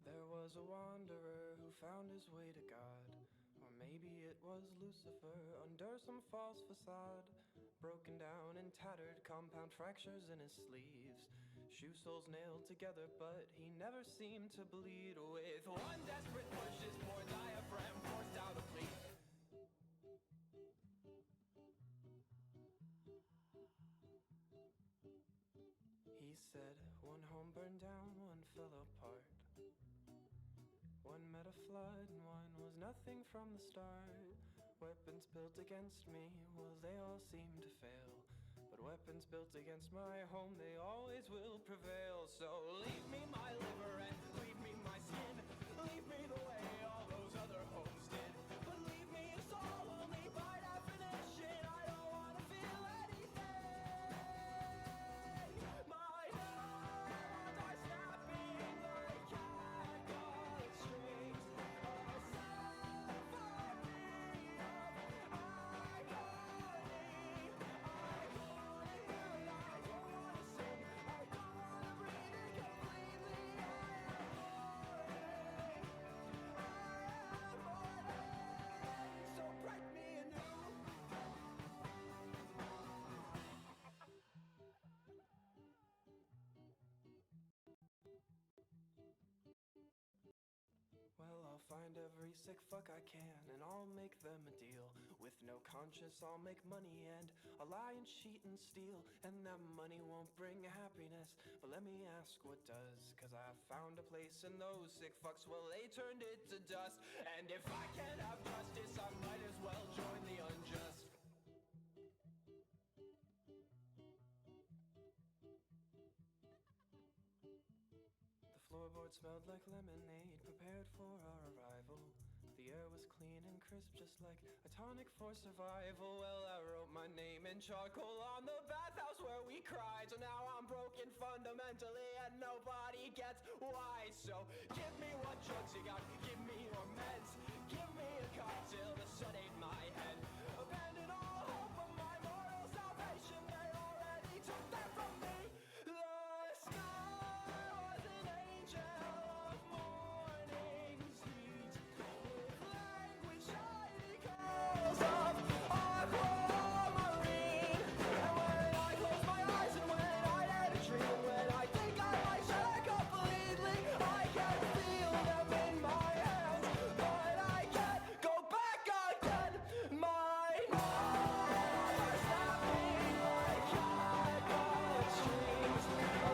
There was a wanderer who found his way to God. Or maybe it was Lucifer under some false facade. Broken down and tattered, compound fractures in his sleeves. Shoe soles nailed together, but he never seemed to bleed. With one desperate push, his poor diaphragm forced out a plea. He said, one home burned down, one fell apart. One met a flood, and one was nothing from the start. Weapons built against me, well, they all seem to fail. But weapons built against my home, they always will prevail. So leave me my liver and leave me my skin. Leave me the way all those other homes did. But leave me a soul only by definition. I don't want to feel anything. My hands are snapping like catgut strings. A symphony of agony. I don't wanna hear it, I don't wanna sing, I don't wanna breathe it completely. I am mourning, so break me anew. Well, I'll find every sick fuck I can, and I'll make them a deal. With no conscience, I'll make money, and I'll lie and cheat and steal. And that money won't bring happiness, but let me ask what does. Cause I found a place, and those sick fucks, well, they turned it to dust. And if I can't have justice, I might as well join the unjust. The floorboard smelled like lemonade, prepared for our arrival. The air was clean and crisp, just like a tonic for survival. Well, I wrote my name in charcoal on the bathhouse where we cried. So now I'm broken fundamentally and nobody gets why. So give me what drugs you got, give me your meds. Give me a cocktail to sedate my head. Abandon all hope of my moral salvation, they already took that from me. The sky was an angel of morning's heat, with language shiny curls of aquamarine. And when I close my eyes and when I had a dream, when I think I might shut completely, I can feel them in my hands, but I can't go back again. My nerves are snapping like catgut strings.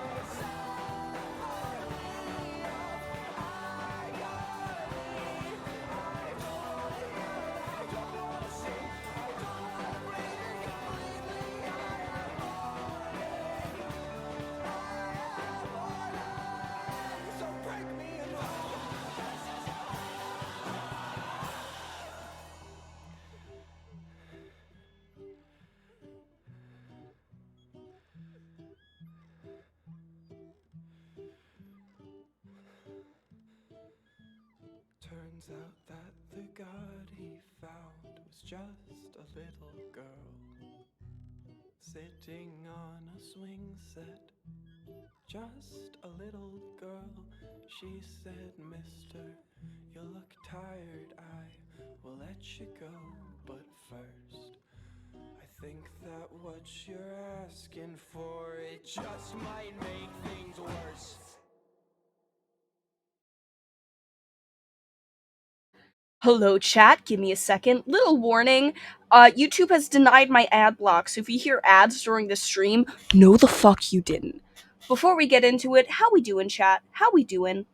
A symphony of agony. I don't wanna hear it, I don't wanna sing, I don't wanna breathe it completely. I am mourning, so break me a new. Turns out that the God he found was just a little girl sitting on a swing set. Just a little girl. She said, Mister, you look tired, I will let you go. But first, I think that what you're asking for, it just might make things worse. Hello, chat. Give me a second. Little warning. YouTube has denied my ad block, so if you hear ads during the stream, no the fuck you didn't. Before we get into it, how we doing, chat? How we doing?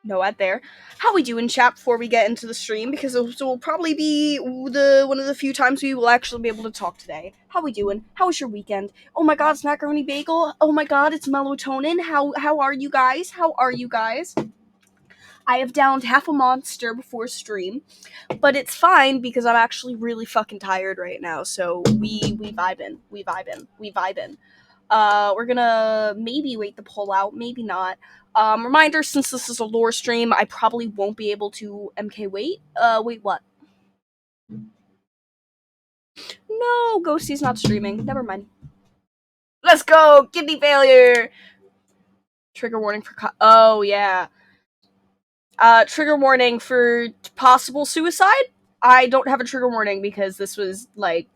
No ad there. How we doing, chat? Before we get into the stream, because this will probably be the one of the few times we will actually be able to talk today. How we doing? How was your weekend? Oh my God, it's macaroni bagel. Oh my God, it's melatonin. How are you guys? How are you guys? I have downed half a monster before stream, but it's fine because I'm actually really fucking tired right now. So we vibin'. We're gonna maybe wait the poll out, maybe not. Reminder: since this is a lore stream, I probably won't be able to MK wait. Wait, what? No, Ghosty's not streaming. Never mind. Let's go! Kidney failure! Trigger warning for oh, yeah. Trigger warning for possible suicide? I don't have a trigger warning because this was, like,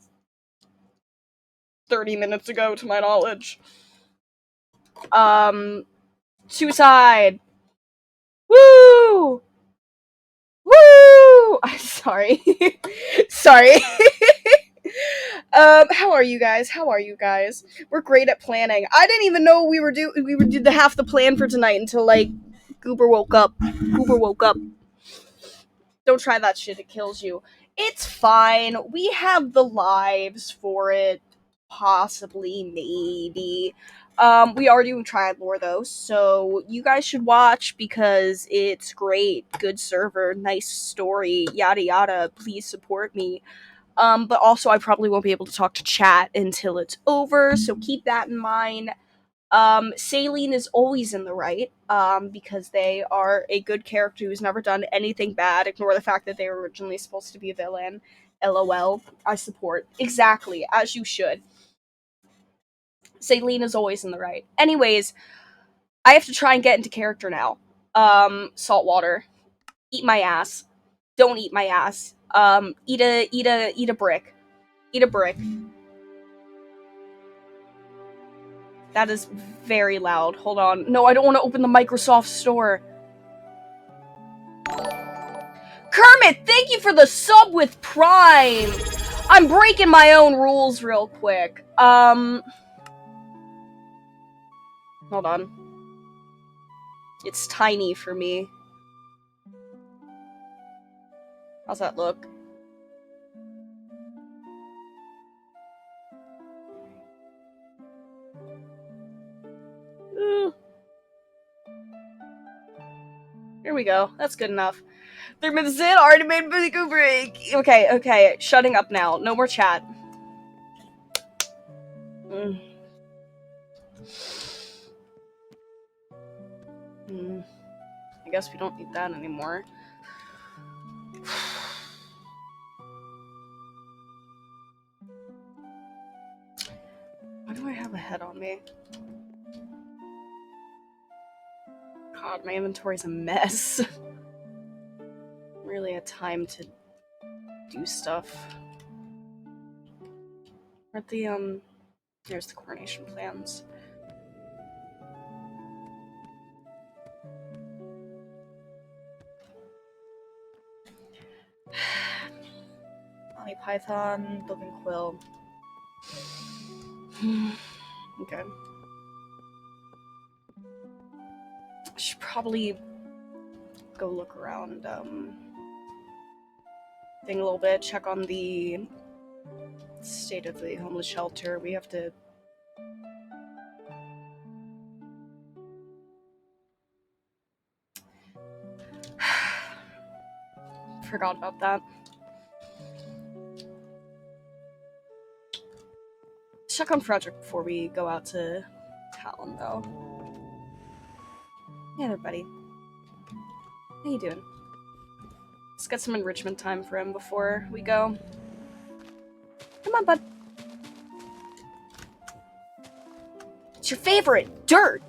30 minutes ago, to my knowledge. Suicide! Woo! Woo! I'm sorry. Sorry. How are you guys? How are you guys? We're great at planning. I didn't even know we were did the half the plan for tonight until like Goober woke up. Goober woke up. Don't try that shit, it kills you. It's fine. We have the lives for it. Possibly, maybe. We are doing Triad Lore though, so you guys should watch because it's great. Good server, nice story, yada yada. Please support me. But also I probably won't be able to talk to chat until it's over, so keep that in mind. Saline is always in the right, because they are a good character who's never done anything bad. Ignore the fact that they were originally supposed to be a villain. LOL. I support. Exactly, as you should. Saline is always in the right. Anyways, I have to try and get into character now. Saltwater. Eat my ass. Don't eat my ass. Eat a brick. Eat a brick. That is very loud. Hold on. No, I don't want to open the Microsoft Store. Kermit, thank you for the sub with Prime! I'm breaking my own rules real quick. Hold on. It's tiny for me. How's that look? Here we go. That's good enough. 3 minutes in, already made a really good break. Okay. Shutting up now. No more chat. I guess we don't need that anymore. Why do I have a head on me? God, my inventory's a mess. Really a time to do stuff. Where'd the, there's the coronation plans. Monty Python, Living Quill. Okay. I should probably go look around, thing a little bit, check on the state of the homeless shelter. We have to... Forgot about that. Check on Frederick before we go out to Talon, though. Hey there, buddy. How you doing? Let's get some enrichment time for him before we go. Come on, bud. It's your favorite! Dirt!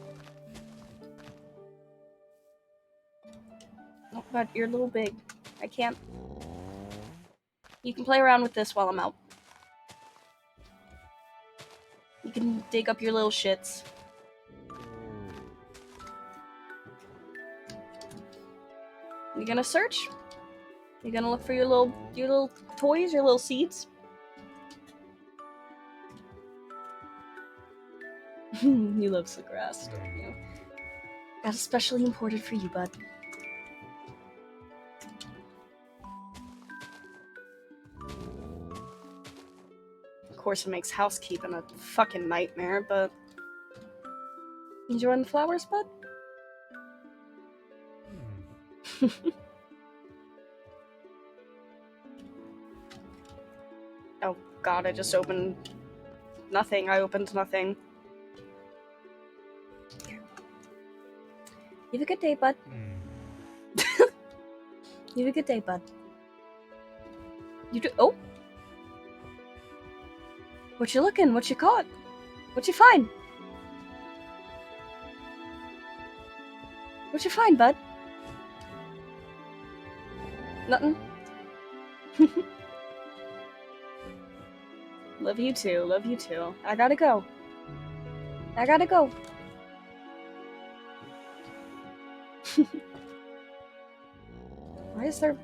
Oh, bud, you're a little big. I can't... You can play around with this while I'm out. You can dig up your little shits. You gonna search? You gonna look for your little toys, your little seeds? You love the grass, don't you? Got it specially imported for you, bud. Of course it makes housekeeping a fucking nightmare, but... Enjoying the flowers, bud? Oh god, I just opened... nothing. I opened nothing. You have a good day, bud. You have a good day, bud. You do- oh! What you looking? What you caught? What you find? What you find, bud? Nothing? Love you too, love you too. I gotta go. I gotta go. Why is there...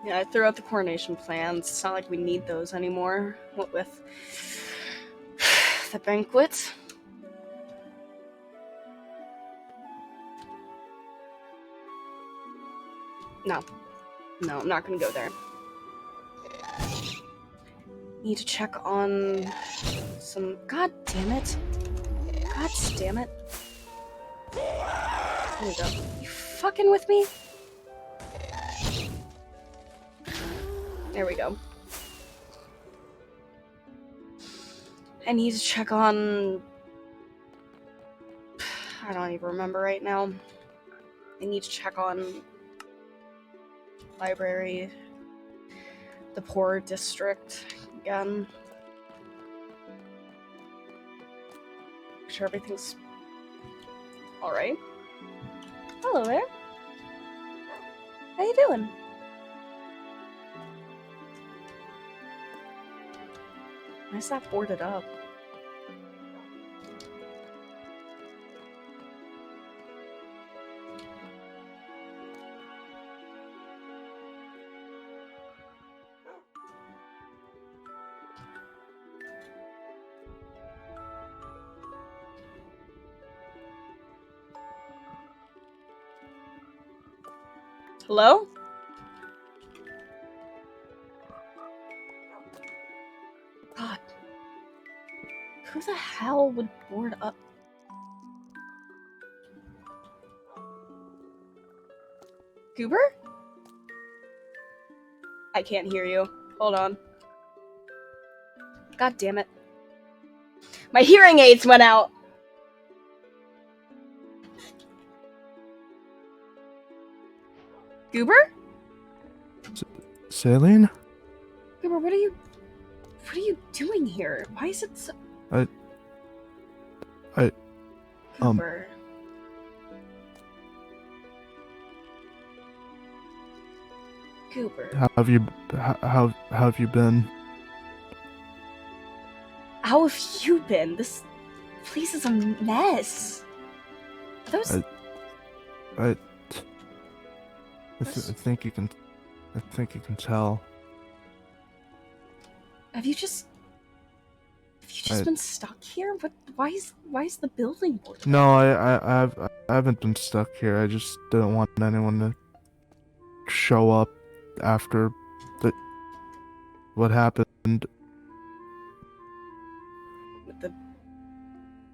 Yeah, I threw out the coronation plans. It's not like we need those anymore. What with the banquet? No. No, I'm not gonna go there. Need to check on some... God damn it. God damn it. There we go. You fucking with me? There we go. I need to check on... I don't even remember right now. I need to check on... library. The poor district again. Make sure everything's alright. Hello there. How you doing? Why is that boarded up? Hello? God. Who the hell would board up? Goober? I can't hear you. Hold on. God damn it. My hearing aids went out! Goober? Saline? Goober, what are you doing here? Why is it so... Goober. Goober. How have you been? How have you been? This place is a mess. Those... I think you can tell. Have you just been stuck here? What? Why is the building boarded? No, I haven't been stuck here. I just didn't want anyone to show up after what happened. With the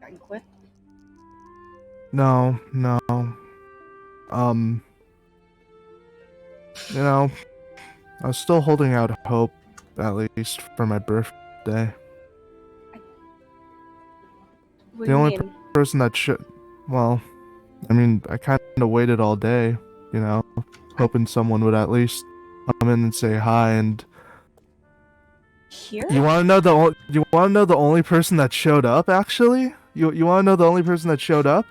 banquet? No. You know, I was still holding out hope, at least for my birthday. What The do you only mean? person that well, I mean, I kind of waited all day, you know, hoping someone would at least come in and say hi. And Here? you want to know the only person that showed up? Actually, you want to know the only person that showed up?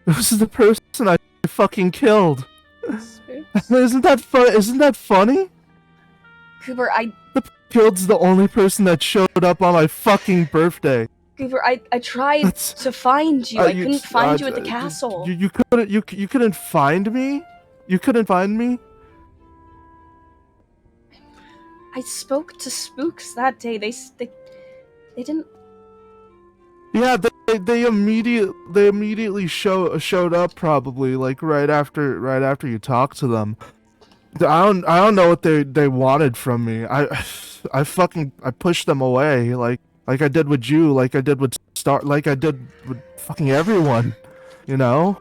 This is the person I fucking killed. Isn't that funny? Cooper, Killed's the only person that showed up on my fucking birthday. Cooper, I tried to find you. I couldn't find you at the castle. You couldn't find me? You couldn't find me? I spoke to Spooks that day. They didn't... Yeah, they immediately showed up, probably like right after you talked to them. I don't know what they wanted from me. I pushed them away like I did with you, like I did with like I did with fucking everyone, you know?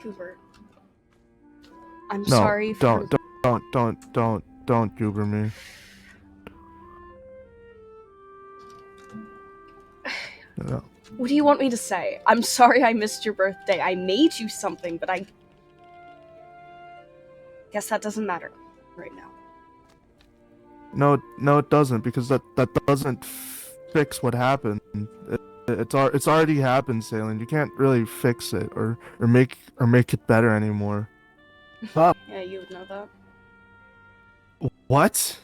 Cooper, I'm sorry for... Don't goober me. No. What do you want me to say? I'm sorry I missed your birthday. I made you something, but Guess that doesn't matter right now. No, it doesn't, because that doesn't fix what happened. It's already happened, Salem. You can't really fix it or make it better anymore. Huh? Yeah, you would know that. What?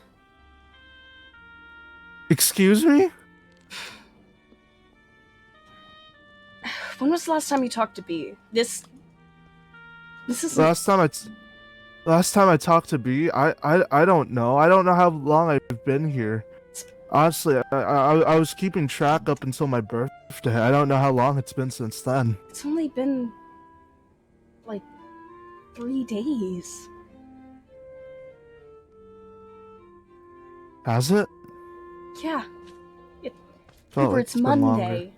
Excuse me? When was the last time you talked to B? This isn't... Last time I talked to B, I don't know. I don't know how long I've been here. Honestly, I was keeping track up until my birthday. I don't know how long it's been since then. It's only been, like, 3 days. Has it? Yeah. Felt Cooper, like it's been longer. Monday.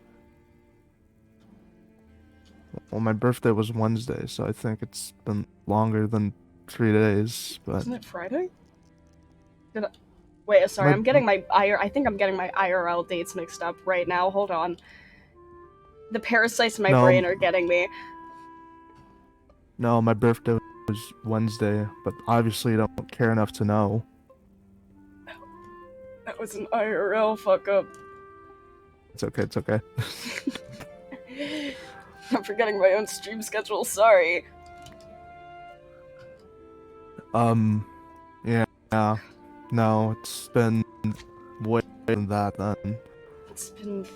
Well, my birthday was Wednesday, so I think it's been longer than 3 days, but... Isn't it Friday? Wait, sorry, I'm getting my I think I'm getting my IRL dates mixed up right now. Hold on. The parasites in my brain are getting me. No, my birthday was Wednesday, but obviously you don't care enough to know. That was an IRL fuck up. It's okay. I'm forgetting my own stream schedule, sorry. Yeah. No, it's been way than that then. It's been...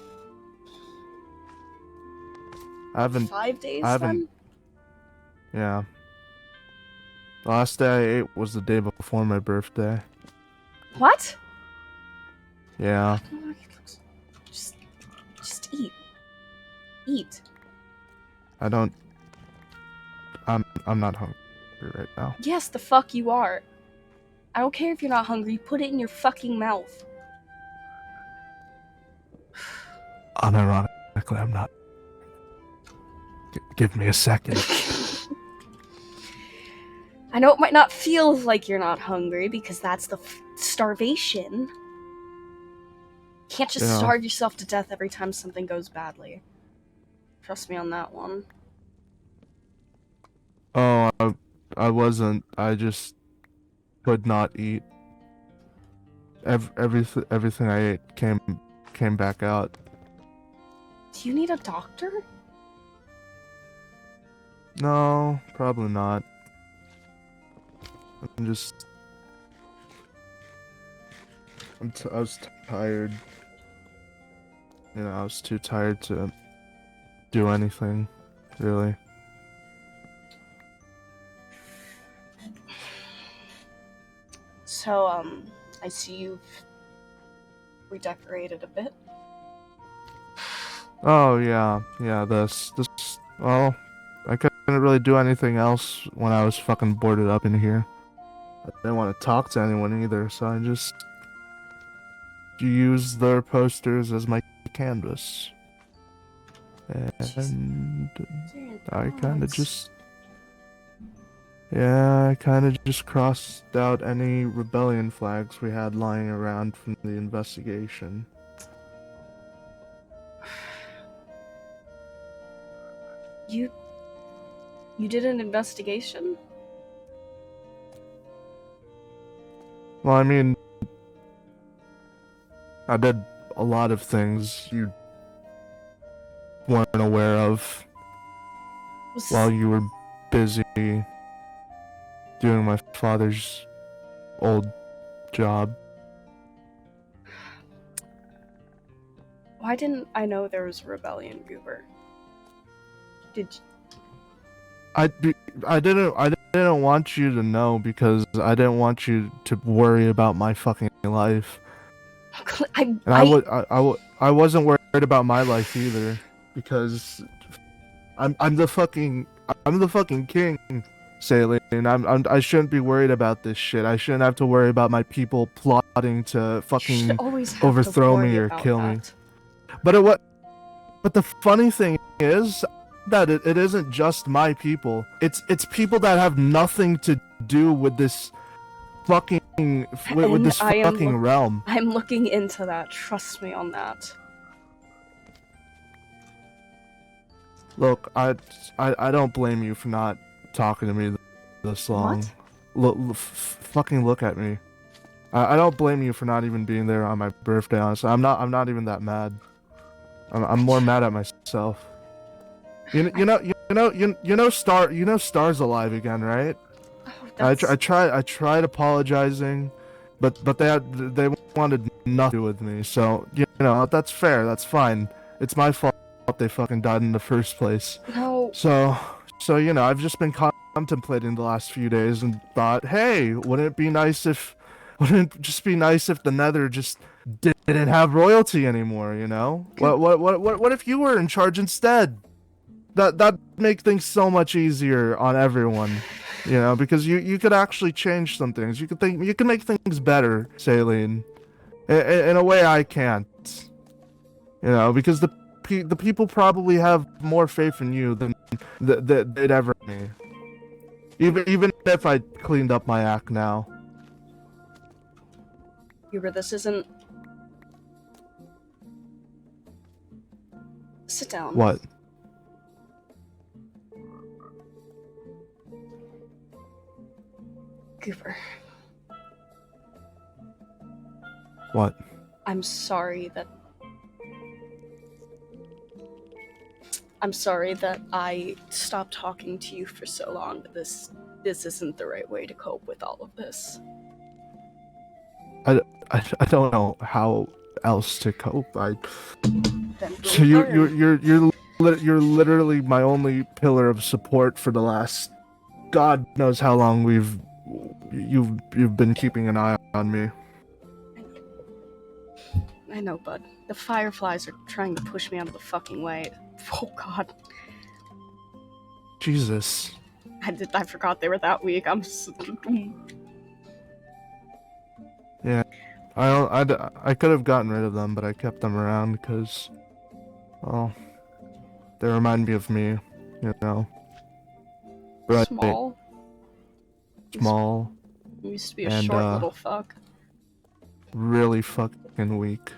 I haven't... 5 days I haven't... then? Yeah. The last day I ate was the day before my birthday. What? Yeah. Just eat. Eat. I'm not hungry right now. Yes, the fuck you are. I don't care if you're not hungry, put it in your fucking mouth. Unironically, I'm not. Give me a second. I know it might not feel like you're not hungry, because that's the starvation. You can't just starve yourself to death every time something goes badly. Trust me on that one. Oh, I wasn't. I just could not eat. Everything I ate came back out. Do you need a doctor? No, probably not. I was tired. You know, I was too tired to do anything, really. So, I see you've redecorated a bit. Oh, yeah, this, well, I couldn't really do anything else when I was fucking boarded up in here. I didn't want to talk to anyone either, so I just used their posters as my canvas. And I kind of just... Yeah, I kind of just crossed out any rebellion flags we had lying around from the investigation. You did an investigation? Well, I mean, I did a lot of things you weren't aware of while you were busy doing my father's old job. Why didn't I know there was a rebellion, Goober? Did you... I didn't want you to know because I didn't want you to worry about my fucking life. I wasn't worried about my life either because I'm the fucking king, Saline. I shouldn't be worried about this shit. I shouldn't have to worry about my people plotting to fucking overthrow me or kill me. But the funny thing is that it isn't just my people. It's people that have nothing to do with this fucking realm. I'm looking into that. Trust me on that. Look, I don't blame you for not talking to me this long. What? Fucking look at me. I don't blame you for not even being there on my birthday. Honestly, I'm not even that mad. I'm more mad at myself. You know Star's alive again, right? Oh, I that's... tried apologizing, but they wanted nothing to do with me. So that's fair. That's fine. It's my fault they fucking died in the first place. No. So I've just been contemplating the last few days and thought, hey, wouldn't it just be nice if the Nether just didn't have royalty anymore? What if you were in charge instead? That'd make things so much easier on everyone. Because you could actually change some things. You could make things better, Saline. In a way I can't. Because the people probably have more faith in you than they'd ever me. Even if I cleaned up my act now. Huber, this isn't... Sit down. What? Cooper. What? I'm sorry that I stopped talking to you for so long, but this isn't the right way to cope with all of this. I don't know how else to cope. Then So you're literally my only pillar of support for the last God knows how long you've been keeping an eye on me. I know, bud. The Fireflies are trying to push me out of the fucking way. Oh God. Jesus. I forgot they were that weak. Yeah. I could have gotten rid of them, but I kept them around because, well, they remind me of me, Right. Small. Small. You used to be a and, short little fuck. Really fucking weak.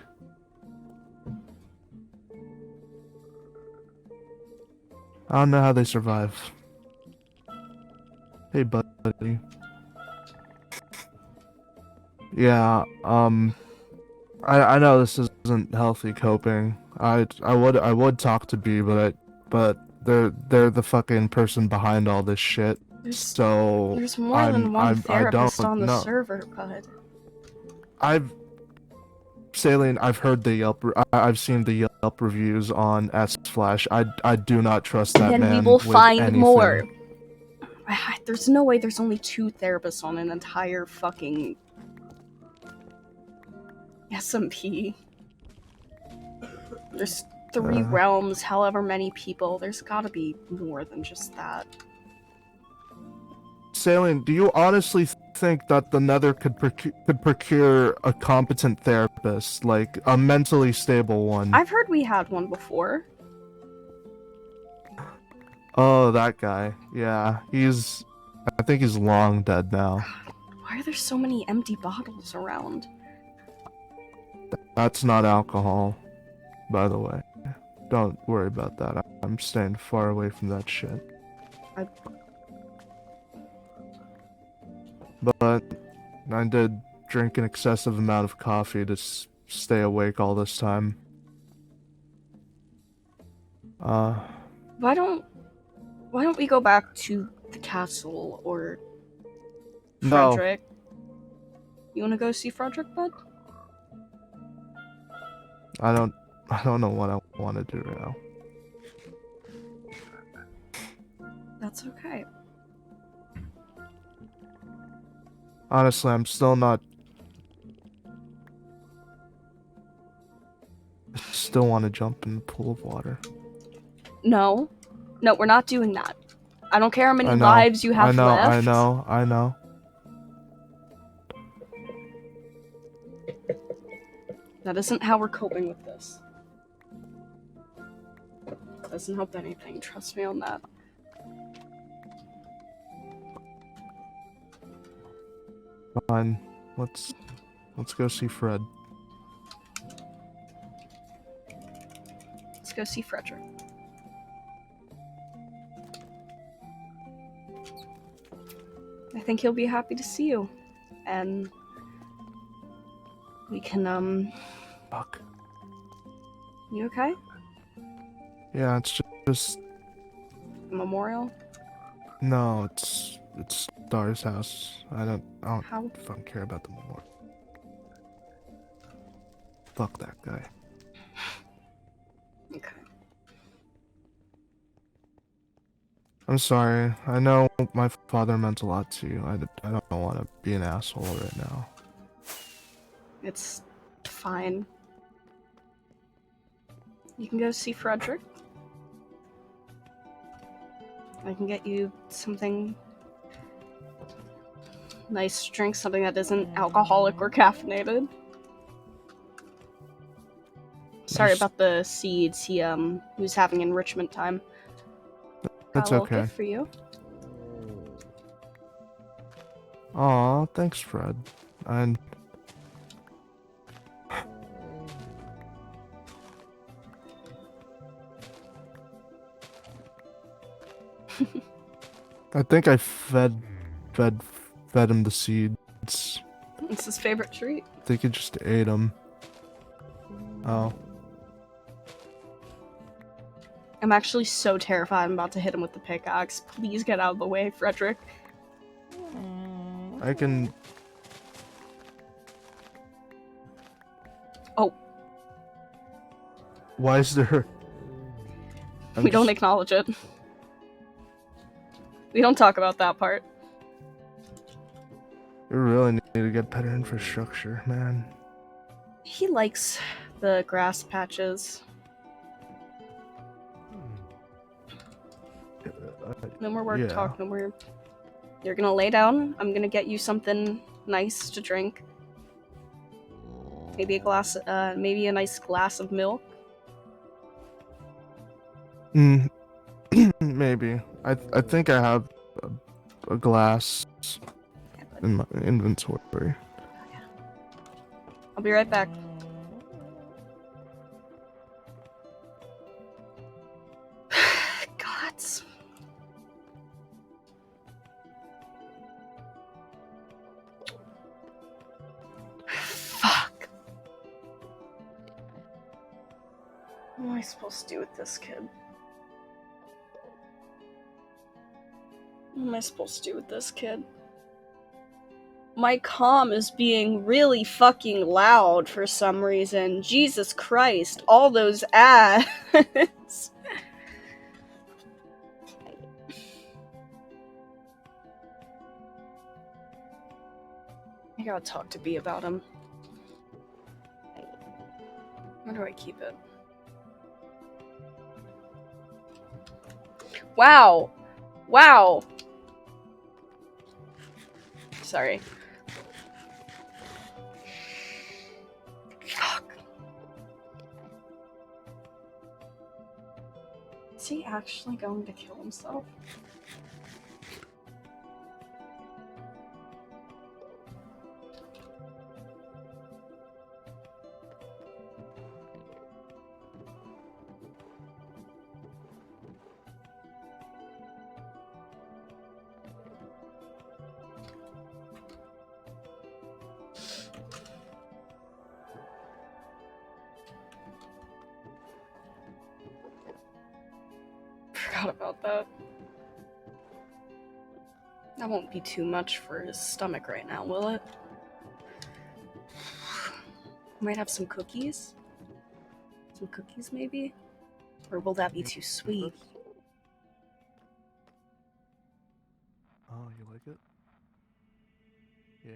I don't know how they survive. Hey, buddy. Yeah, I know this isn't healthy coping. I would talk to B, but they're the fucking person behind all this shit. There's more than one therapist on the server, bud. Saline, I've heard I've seen the Yelp reviews on S-Flash. I do not trust that man. Then we will find anything. more. There's no way there's only 2 therapists on an entire fucking SMP. There's 3 realms, however many people. There's gotta be more than just that. Saline, do you honestly think that the Nether could procure a competent therapist, like a mentally stable one? I've heard we had one before. Oh, that guy. Yeah, I think he's long dead now. Why are there so many empty bottles around? That's not alcohol, by the way. Don't worry about that. I'm staying far away from that shit. But I did drink an excessive amount of coffee to stay awake all this time. Why don't we go back to the castle or Frederick? No. You wanna go see Frederick, bud? I don't know what I want to do now. That's okay. Honestly, I'm still not... I still want to jump in the pool of water. No, we're not doing that. I don't care how many lives you have left. I know. That isn't how we're coping with this. Doesn't help anything, trust me on that. Fine. Let's go see Fred. Let's go see Frederick. I think he'll be happy to see you. And we can, Fuck. You okay? Yeah, it's just Memorial? no, it's Star's house. I don't How? fucking care about the memorial. Fuck that guy. Okay. I'm sorry. I know my father meant a lot to you. I don't want to be an asshole right now. It's fine. You can go see Frederick. I can get you something nice to drink, something that isn't alcoholic or caffeinated. Sorry Just- about the seeds. He was having enrichment time. Got That's a little okay. gift for you. Aw, thanks, Fred. And I think I fed him the seeds. It's his favorite treat. I think he just ate them. Oh. I'm actually so terrified I'm about to hit him with the pickaxe. Please get out of the way, Frederick. I can... Oh. Why is there... We don't acknowledge it. We don't talk about that part. You really need to get better infrastructure, man. He likes the grass patches. No more work Yeah. talk, no more... You're gonna lay down. I'm gonna get you something nice to drink. Maybe maybe a nice glass of milk. Maybe. I think I have a glass in my inventory. I'll be right back. Gods. Fuck. What am I supposed to do with this kid? What am I supposed to do with this kid? My comm is being really fucking loud for some reason. Jesus Christ, all those ads. I gotta talk to B about him. Where do I keep it? Wow! Wow! Sorry. Fuck. Is he actually going to kill himself? Forgot about that. That won't be too much for his stomach right now, will it? Might have some cookies? Some cookies, maybe? Or will that be too sweet? Oh, you like it? Yeah.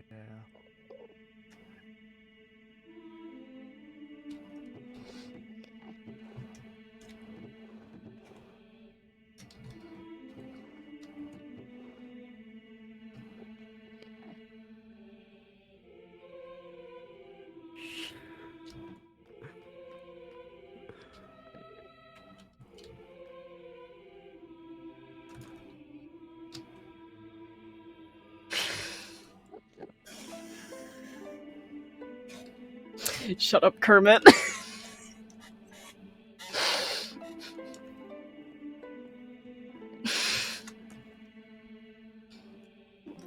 Shut up, Kermit.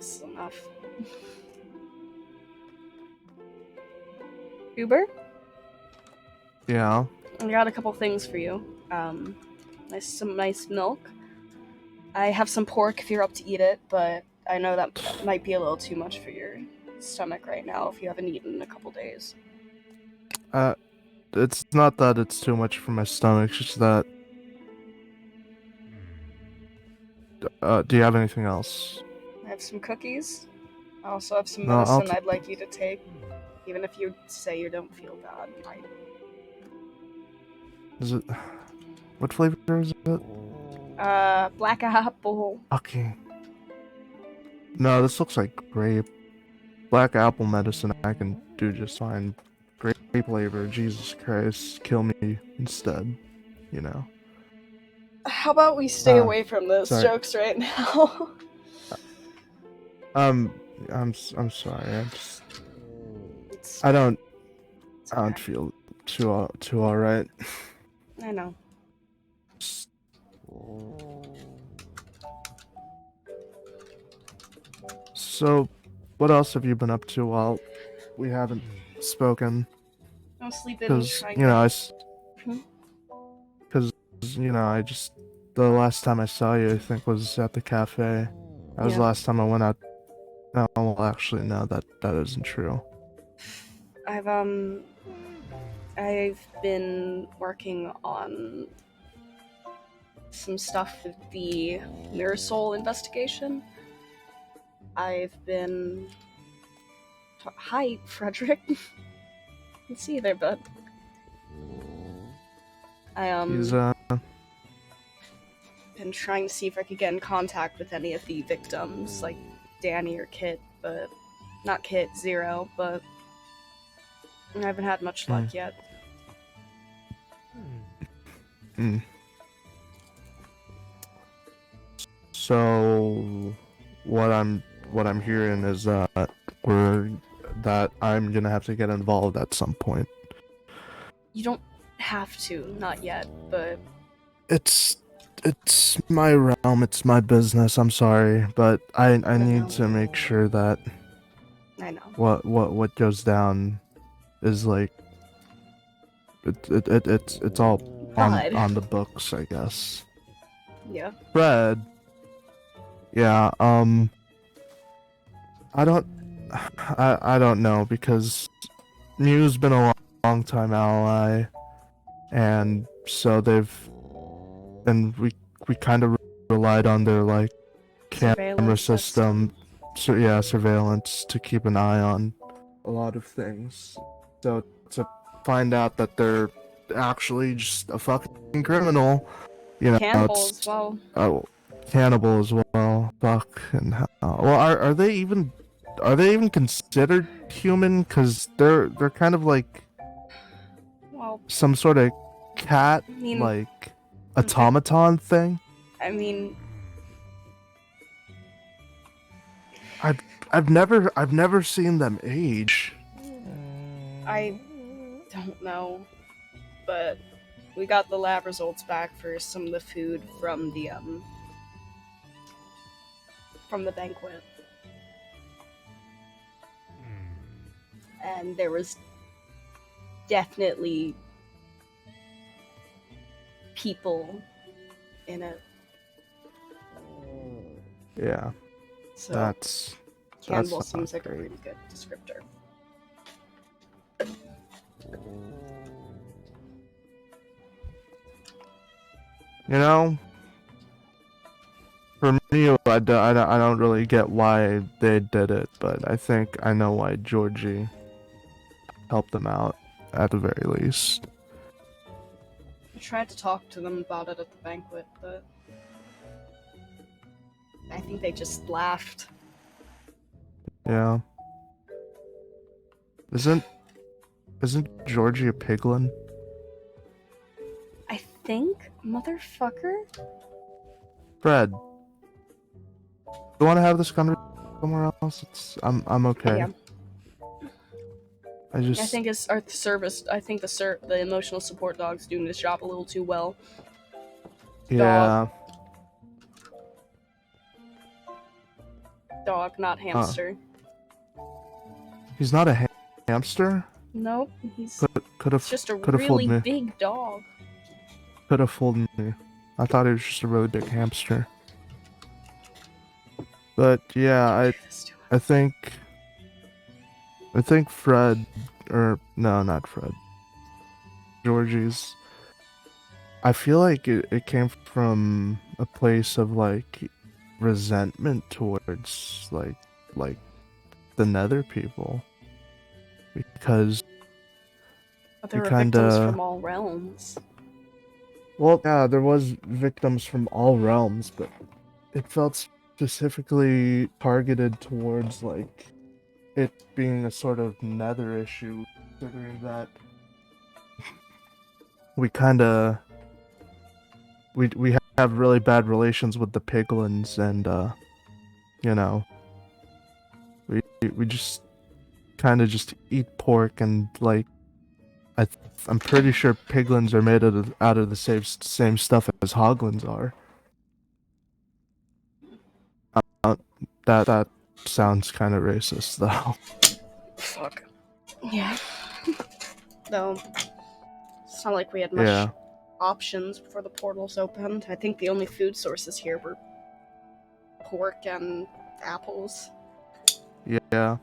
Some enough. Uber, Yeah. I got a couple things for you. Some nice milk. I have some pork if you're up to eat it, but I know that might be a little too much for your stomach right now if you haven't eaten in a couple days. It's not that it's too much for my stomach, it's just that. Do you have anything else? I have some cookies. I also have some No, medicine I'd like you to take, even if you say you don't feel bad. Is it? What flavor is it? Black apple. Okay. No, this looks like grape. Black apple medicine I can do just fine. Grape flavor, Jesus Christ, kill me instead. You know. How about we stay away from those sorry. jokes right now? I'm sorry. I don't feel too alright. I know. So, what else have you been up to while we haven't spoken? I'm sleeping. Because I just the last time I saw you, I think, was at the cafe. That was the last time I went out. No, well, actually, no, that isn't true. I've been working on some stuff with the Mirasol investigation. I've been... Hi, Frederick. Let's see you there, bud. He's been trying to see if I could get in contact with any of the victims, like Danny or Kit, but... Not Kit, Zero, but... I haven't had much luck yet. So, what I'm hearing is that I'm gonna have to get involved at some point. You don't have to, not yet, but... It's my realm, it's my business, I'm sorry, but I need to make sure that I know. what goes down is like it's all on the books, I guess. Yeah. Fred. Yeah, I don't know, because Mew's been a long time ally, and so we kind of relied on their like camera system, surveillance to keep an eye on a lot of things. So to find out that they're actually just a fucking criminal, Cannibal as well. Oh, cannibal as well. Fucking hell. Well, are they even considered human? Because they're kind of like some sort of cat like automaton thing. I mean, I've never seen them age. I don't know, but we got the lab results back for some of the food from the banquet. And there was definitely people in it. Yeah. So that's cannibal seems like a pretty good descriptor. For me, I don't really get why they did it, but I think I know why Georgie helped them out, at the very least. I tried to talk to them about it at the banquet, but I think they just laughed. Yeah. Isn't Georgie a piglin? I think, motherfucker. Fred, you want to have this conversation somewhere else? I'm okay. Yeah. I think it's our service. I think the emotional support dog's doing this job a little too well. Yeah. Dog, not hamster. He's not a hamster? Nope, he's Could have it's just a could have fooled really me. big dog. Could have fooled me. I thought he was just a really big hamster. But yeah, I think Fred, or no, not Fred. Georgie's. I feel like it came from a place of like resentment towards like the Nether people, because But there we were victims kinda- from all realms. well, yeah, there was victims from all realms, but it felt specifically targeted towards like it being a sort of Nether issue, considering that we we have really bad relations with the piglins, and you know, we just kind of just eat pork, and like I'm pretty sure piglins are made out of the same stuff as hoglins are. That sounds kind of racist though. Fuck. Yeah. Though, it's not like we had much Yeah. options before the portals opened. I think the only food sources here were pork and apples. Yeah.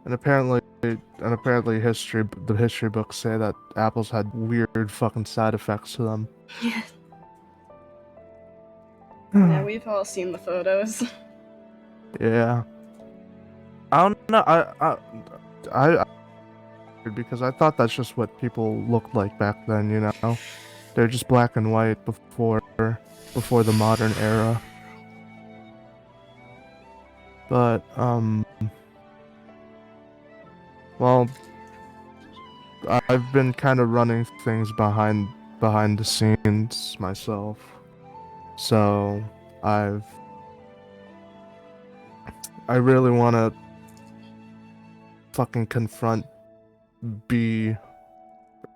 And apparently the history books say that apples had weird fucking side effects to them. Yeah, we've all seen the photos. Yeah. I don't know. I because I thought that's just what people looked like back then, you know. They're just black and white before the modern era. But well, I've been kind of running things behind the scenes myself. So, I really want to fucking confront B,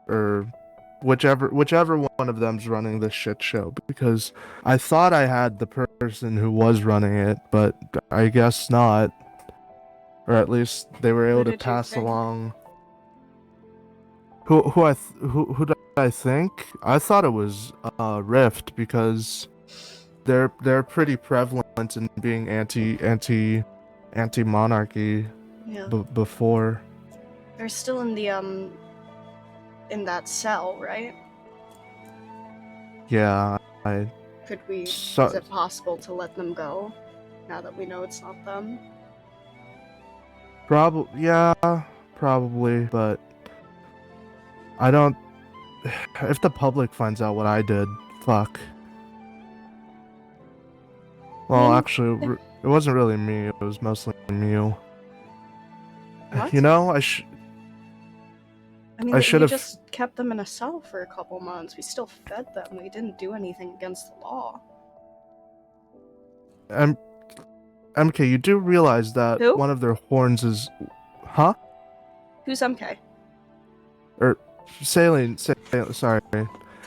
or whichever one of them's running this shit show, because I thought I had the person who was running it, but I guess not. Or at least they were able to did you pass think? along. Who did I think? I thought it was Rift, because they're pretty prevalent in being anti monarchy Yeah. before. They're still in the in that cell, right? Yeah, Could we So- is it possible to let them go now that we know it's not them? probably, but I don't. If the public finds out what I did, fuck. Well, Mm. actually, it wasn't really me. It was mostly Mew. What? You know, I mean, I we should've- just kept them in a cell for a couple months. We still fed them. We didn't do anything against the law. MK, you do realize that Who? one of their horns is, huh? Who's MK? Saline, sorry,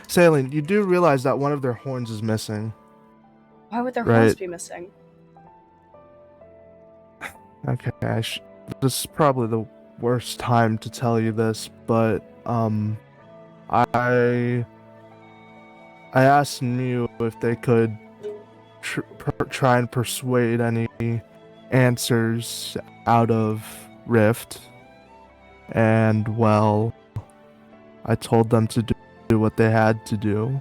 Saline. You do realize that one of their horns is missing. Why would their horns Right. be missing? Okay, this is probably the worst time to tell you this, but I asked Mew if they could try and persuade any answers out of Rift, and well, I told them to do what they had to do,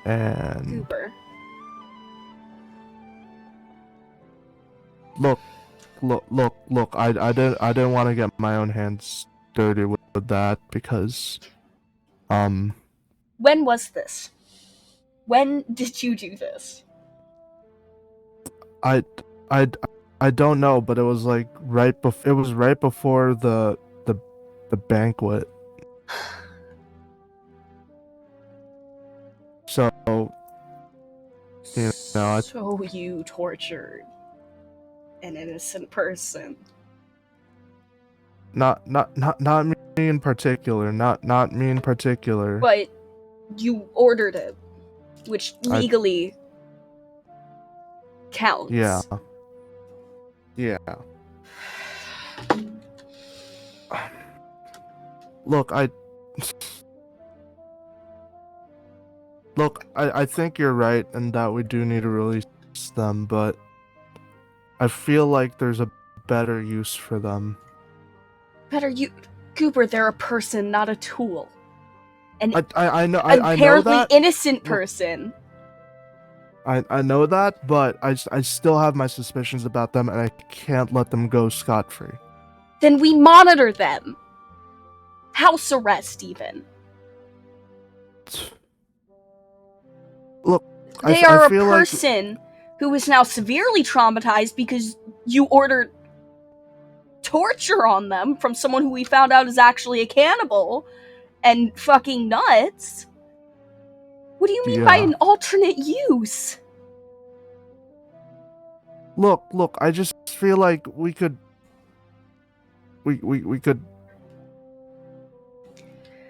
and Goober. look, I didn't want to get my own hands dirty with that, because When was this? When did you do this? I don't know, but it was like right before the banquet. So, you know, So you tortured an innocent person. not me in particular, not me in particular. But you ordered it, which I- legally counts. Yeah. Yeah. Look, I think you're right in that we do need to release them, but I feel like there's a better use for them. Better you, Cooper. They're a person, not a tool. An I know apparently that. innocent Look, person. I know that, but I still have my suspicions about them, and I can't let them go scot-free. Then we monitor them. House arrest, even. Look, They I are a feel like person who is now severely traumatized because you ordered torture on them from someone who we found out is actually a cannibal and fucking nuts. What do you mean by Yeah. an alternate use? Look, I just feel like we could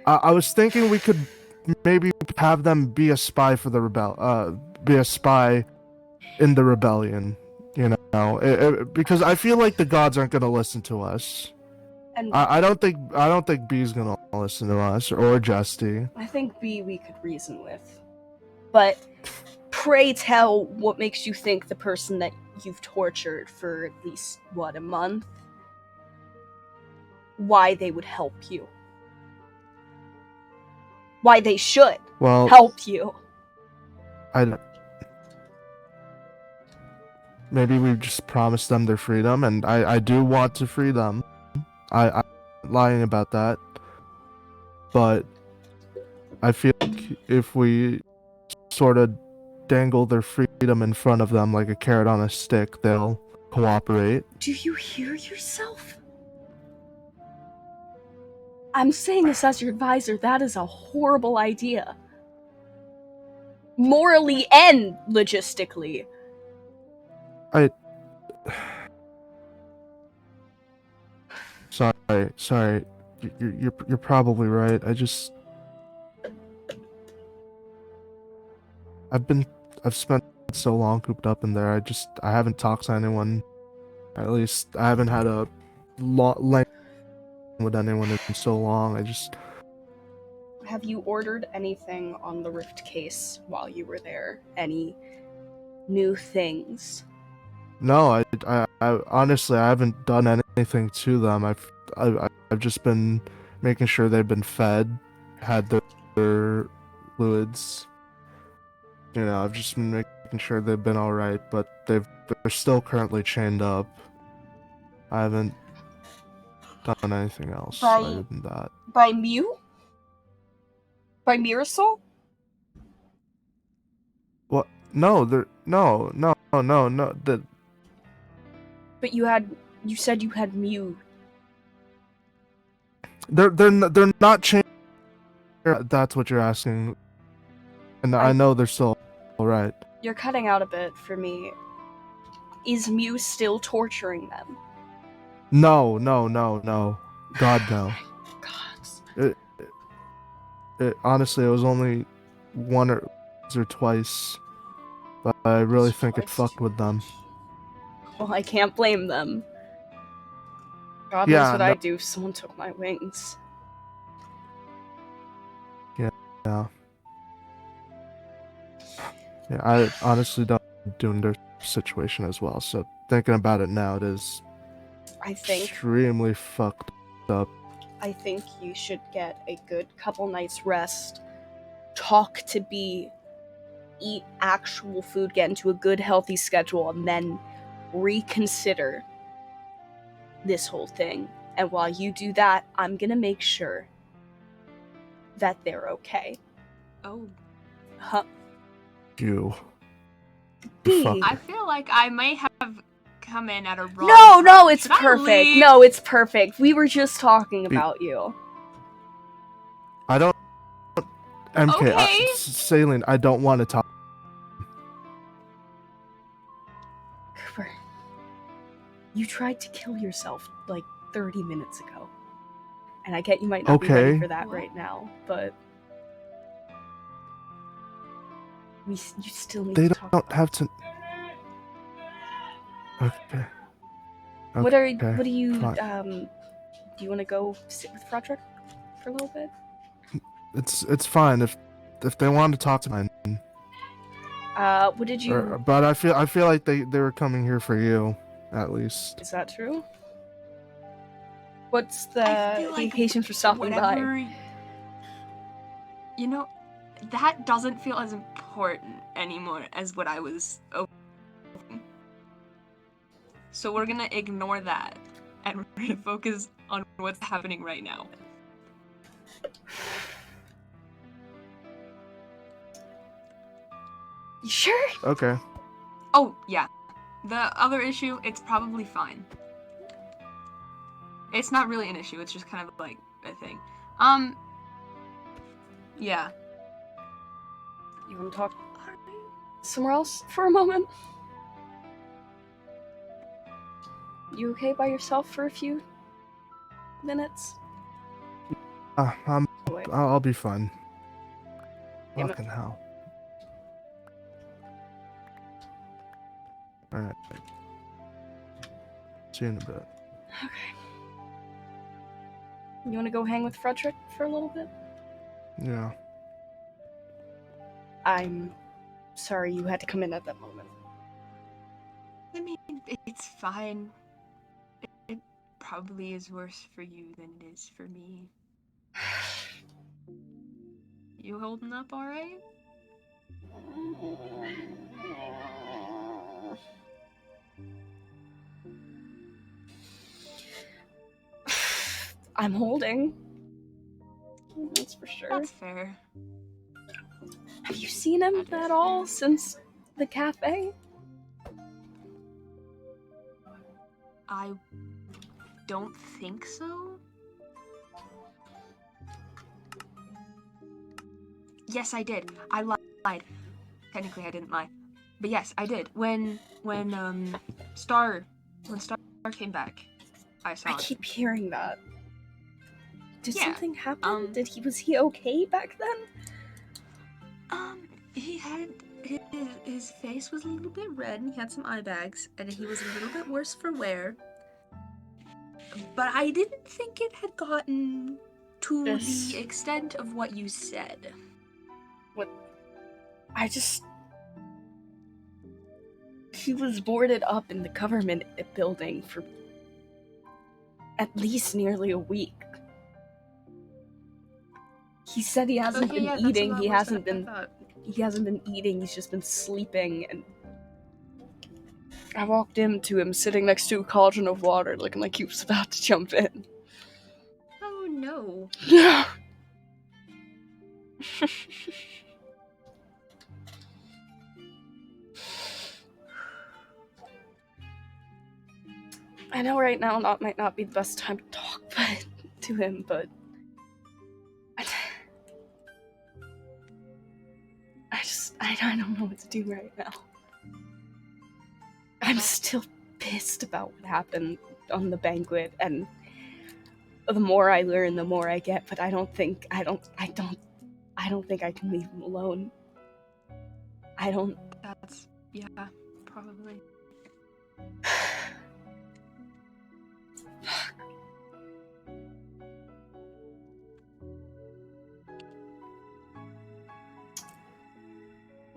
I was thinking we could maybe have them be a spy for the be a spy in the rebellion, you know, because I feel like the gods aren't gonna listen to us. And I don't think B's gonna listen to us or Justy. I think B we could reason with. But pray tell what makes you think the person that you've tortured for at least, what, a month? Why they would help you. Why they should help you. Maybe we just promised them their freedom, and I do want to free them. I'm lying about that. But I feel like if we sort of dangle their freedom in front of them like a carrot on a stick, they'll cooperate. Do you hear yourself? I'm saying this as your advisor. That is a horrible idea. Morally and logistically. Sorry. You're probably right. I've spent so long cooped up in there. I haven't talked to anyone. At least I haven't had a length with anyone in so long. Have you ordered anything on the Rift case while you were there? Any new things? No, I honestly I haven't done anything to them. I've just been making sure they've been fed, had their fluids. You know, I've just been making sure they've been all right, but they're still currently chained up. I haven't done anything else other than that. By Mew? By Mirasol? What? No, no. But you said you had Mew. They're not chained. That's what you're asking, and I know they're still all right. You're cutting out a bit for me. Is Mew still torturing them? No. God, no. God. Honestly, it was only one or twice, but I really think it fucked with them. Well, I can't blame them. God knows what I'd do if someone took my wings. Yeah, I honestly don't do in their situation as well, so thinking about it now, it is extremely fucked up. I think you should get a good couple nights rest, talk to B, eat actual food, get into a good healthy schedule, and then reconsider this whole thing. And while you do that, I'm gonna make sure that they're okay. Oh. Huh. You. B. I feel like I may have come in at a wrong No, time. it's Should I perfect. leave? No, it's perfect. We were just talking about you. I don't. MK, Okay. Saline, I don't want to talk. Cooper, you tried to kill yourself like 30 minutes ago. And I get you might not be ready for that right now, but you still need They to talk don't about have to. Okay. What are Okay, what do you fine. do you want to go sit with Frederick for a little bit? It's fine if they want to talk to me. What did you But I feel like they were coming here for you, at least. Is that true? What's I feel the like occasion for stopping by? whatever. You know, that doesn't feel as important anymore as what I was hoping. So we're gonna ignore that, and we're gonna focus on what's happening right now. You sure? Okay. Oh, yeah. The other issue, it's probably fine. It's not really an issue, it's just kind of like a thing. Yeah. You want to talk somewhere else for a moment? You okay by yourself for a few minutes? I'm. Oh, wait. I'll be fine. Damn it. Fucking hell. All right. See you in a bit. Okay. You want to go hang with Frederick for a little bit? Yeah. I'm sorry you had to come in at that moment. I mean, it's fine. It probably is worse for you than it is for me. You holding up alright? I'm holding. That's for sure. That's fair. Have you seen him That is at all fair. since the cafe? I don't think so. Yes, I did. I lied. Technically, I didn't lie. But yes, I did. When Star came back, I saw I him. keep hearing that. Did Yeah, something happen? Was he okay back then? He had his face was a little bit red, and he had some eye bags, and he was a little bit worse for wear. But I didn't think it had gotten to the extent of what you said. What? He was boarded up in the government building for at least nearly a week. He said he hasn't been eating. He hasn't been eating. He's just been sleeping. And I walked into him sitting next to a cauldron of water, looking like he was about to jump in. Oh no. I know right now might not be the best time to talk to him, but I don't know what to do right now. I'm still pissed about what happened on the banquet, and the more I learn, the more I get. But I don't think I can leave him alone. That's probably.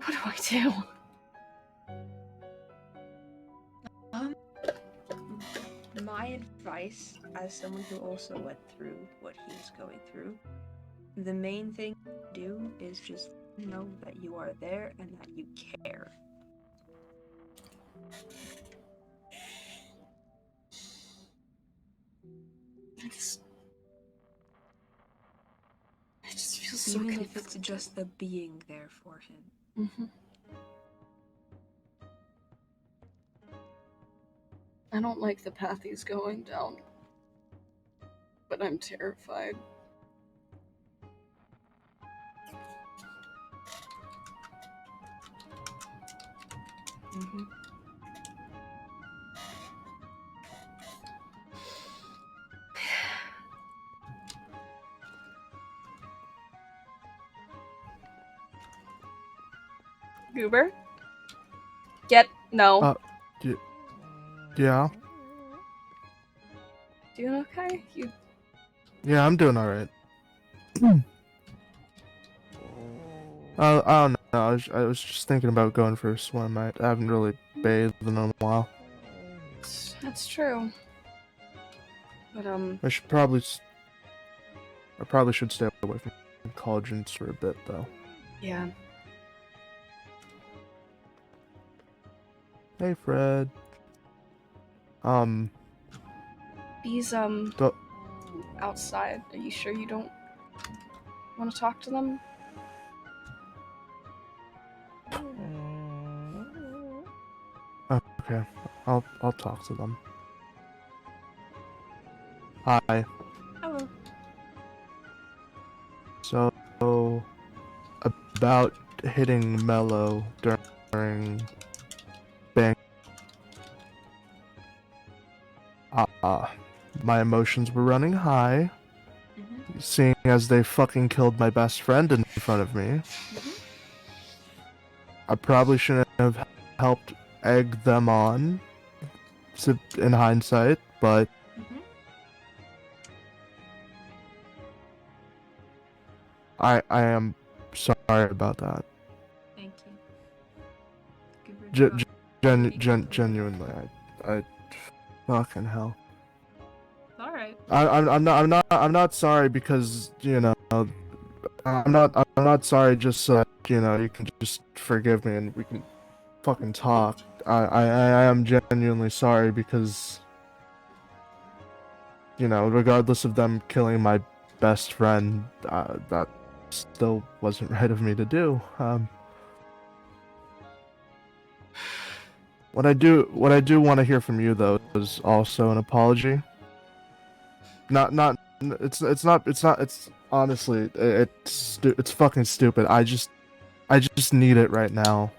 What do I do? My advice, as someone who also went through what he's going through, the main thing to do is just know that you are there and that you care. I just feel so Even conflicted. if it's just the being there for him. Mm-hmm. I don't like the path he's going down, but I'm terrified. Mm-hmm. Goober? No. Yeah. Doing okay? You Yeah, I'm doing alright. I don't know. I was just thinking about going for a swim. I haven't really bathed in a while. That's true. But I probably should stay away from collagens for a bit though. yeah. Hey, Fred. Bees Do- outside. Are you sure you don't want to talk to them? Okay, I'll talk to them. Hi. Hello. So, about hitting Mellow during bang. My emotions were running high, seeing as they fucking killed my best friend in front of me. I probably shouldn't have helped egg them on, in hindsight, but I am sorry about that. Thank you. Genuinely, I fucking hell. All right. I'm not sorry because, you know, I'm not sorry just so that, you know, you can just forgive me and we can fucking talk. I am genuinely sorry because, you know, regardless of them killing my best friend, that still wasn't right of me to do. What I do want to hear from you though is also an apology. It's honestly, it's fucking stupid. I just need it right now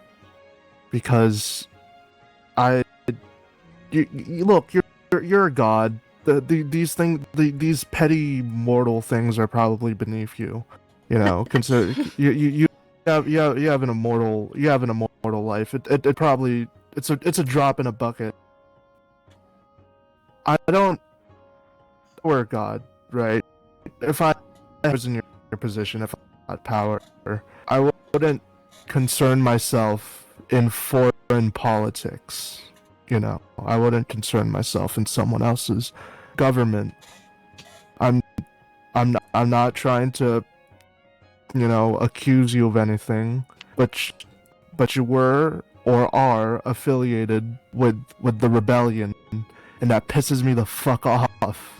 because you look, you're a god. These petty mortal things are probably beneath you. You know, consider you have an immortal life. It probably it's a drop in a bucket. I don't. We're a god, right? If I was in your position, if I had power, I wouldn't concern myself in foreign politics. You know, I wouldn't concern myself in someone else's government. I'm not trying to, you know, accuse you of anything, but you were or are affiliated with the rebellion, and that pisses me the fuck off.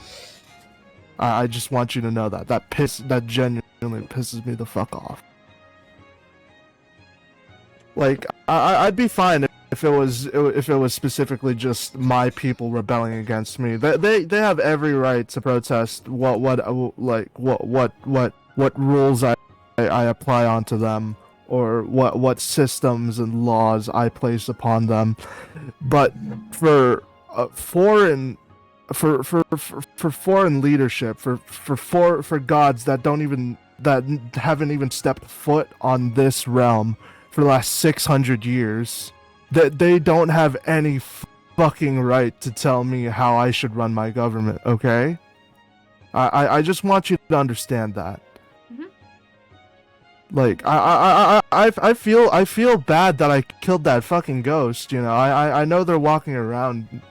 I just want you to know that genuinely pisses me the fuck off. Like I'd be fine if it was specifically just my people rebelling against me. They have every right to protest what rules I apply onto them, or what systems and laws I place upon them. But for foreign leadership, for gods that haven't even stepped foot on this realm for the last 600 years, that they don't have any fucking right to tell me how I should run my government. Okay, I just want you to understand that. Like I feel bad that I killed that fucking ghost. You know, I know they're walking around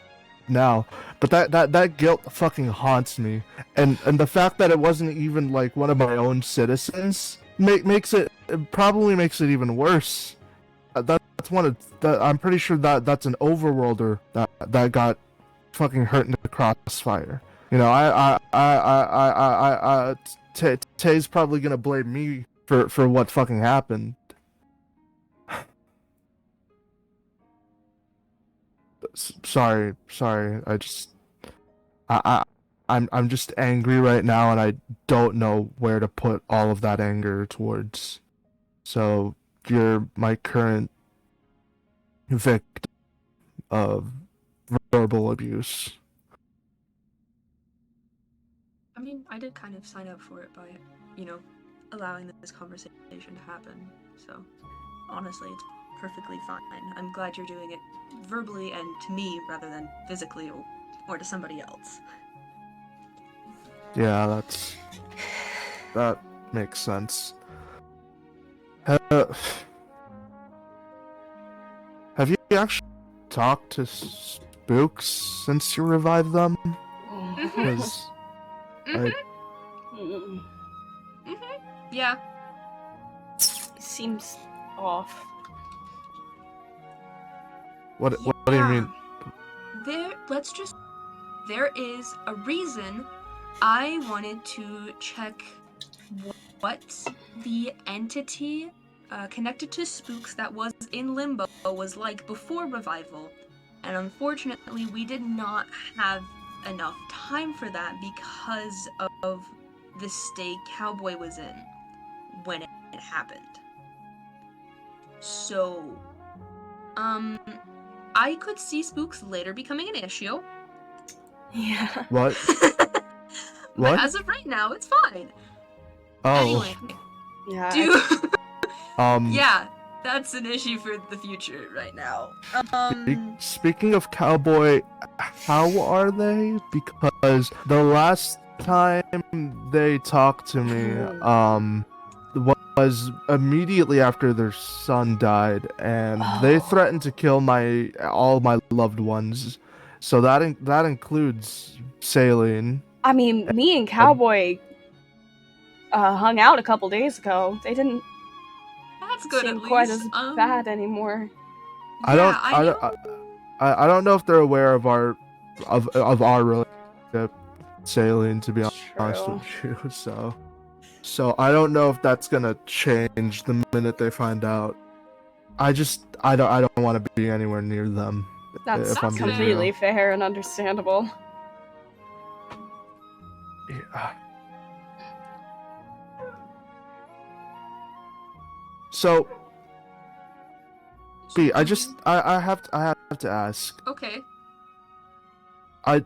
now, but that guilt fucking haunts me, and the fact that it wasn't even like one of my own citizens probably makes it even worse. That's one of I'm pretty sure that's an overworlder that got fucking hurt in the crossfire. You know, Tay's probably gonna blame me for what fucking happened. Sorry. I'm just angry right now, and I don't know where to put all of that anger towards. So you're my current victim of verbal abuse. I mean, I did kind of sign up for it by, you know, allowing this conversation to happen. So, honestly, it's perfectly fine. I'm glad you're doing it verbally and to me rather than physically or to somebody else. Yeah, that makes sense. Have you actually talked to spooks since you revived them? Because Mhm. Mm, Yeah. seems off. what do you mean? There is a reason I wanted to check what the entity connected to spooks that was in Limbo was like before revival. And unfortunately, we did not have enough time for that because of the state Cowboy was in when it happened. So, I could see spooks later becoming an issue. Yeah. What? But What? as of right now, it's fine. Oh. Anyway, Yeah. do Yeah. that's an issue for the future right now. Speaking of Cowboy, how are they? Because the last time they talked to me, was immediately after their son died, and they Oh. threatened to kill all my loved ones. So that includes Saline. I mean, me and Cowboy hung out a couple days ago. They didn't That's good seem at least. quite as bad anymore. I don't know if they're aware of our relationship, Saline, to be honest True. with you. So I don't know if that's gonna change the minute they find out. I don't want to be anywhere near them. That's if I'm being completely real. fair and understandable. Yeah. So, B, I have to ask. Okay. I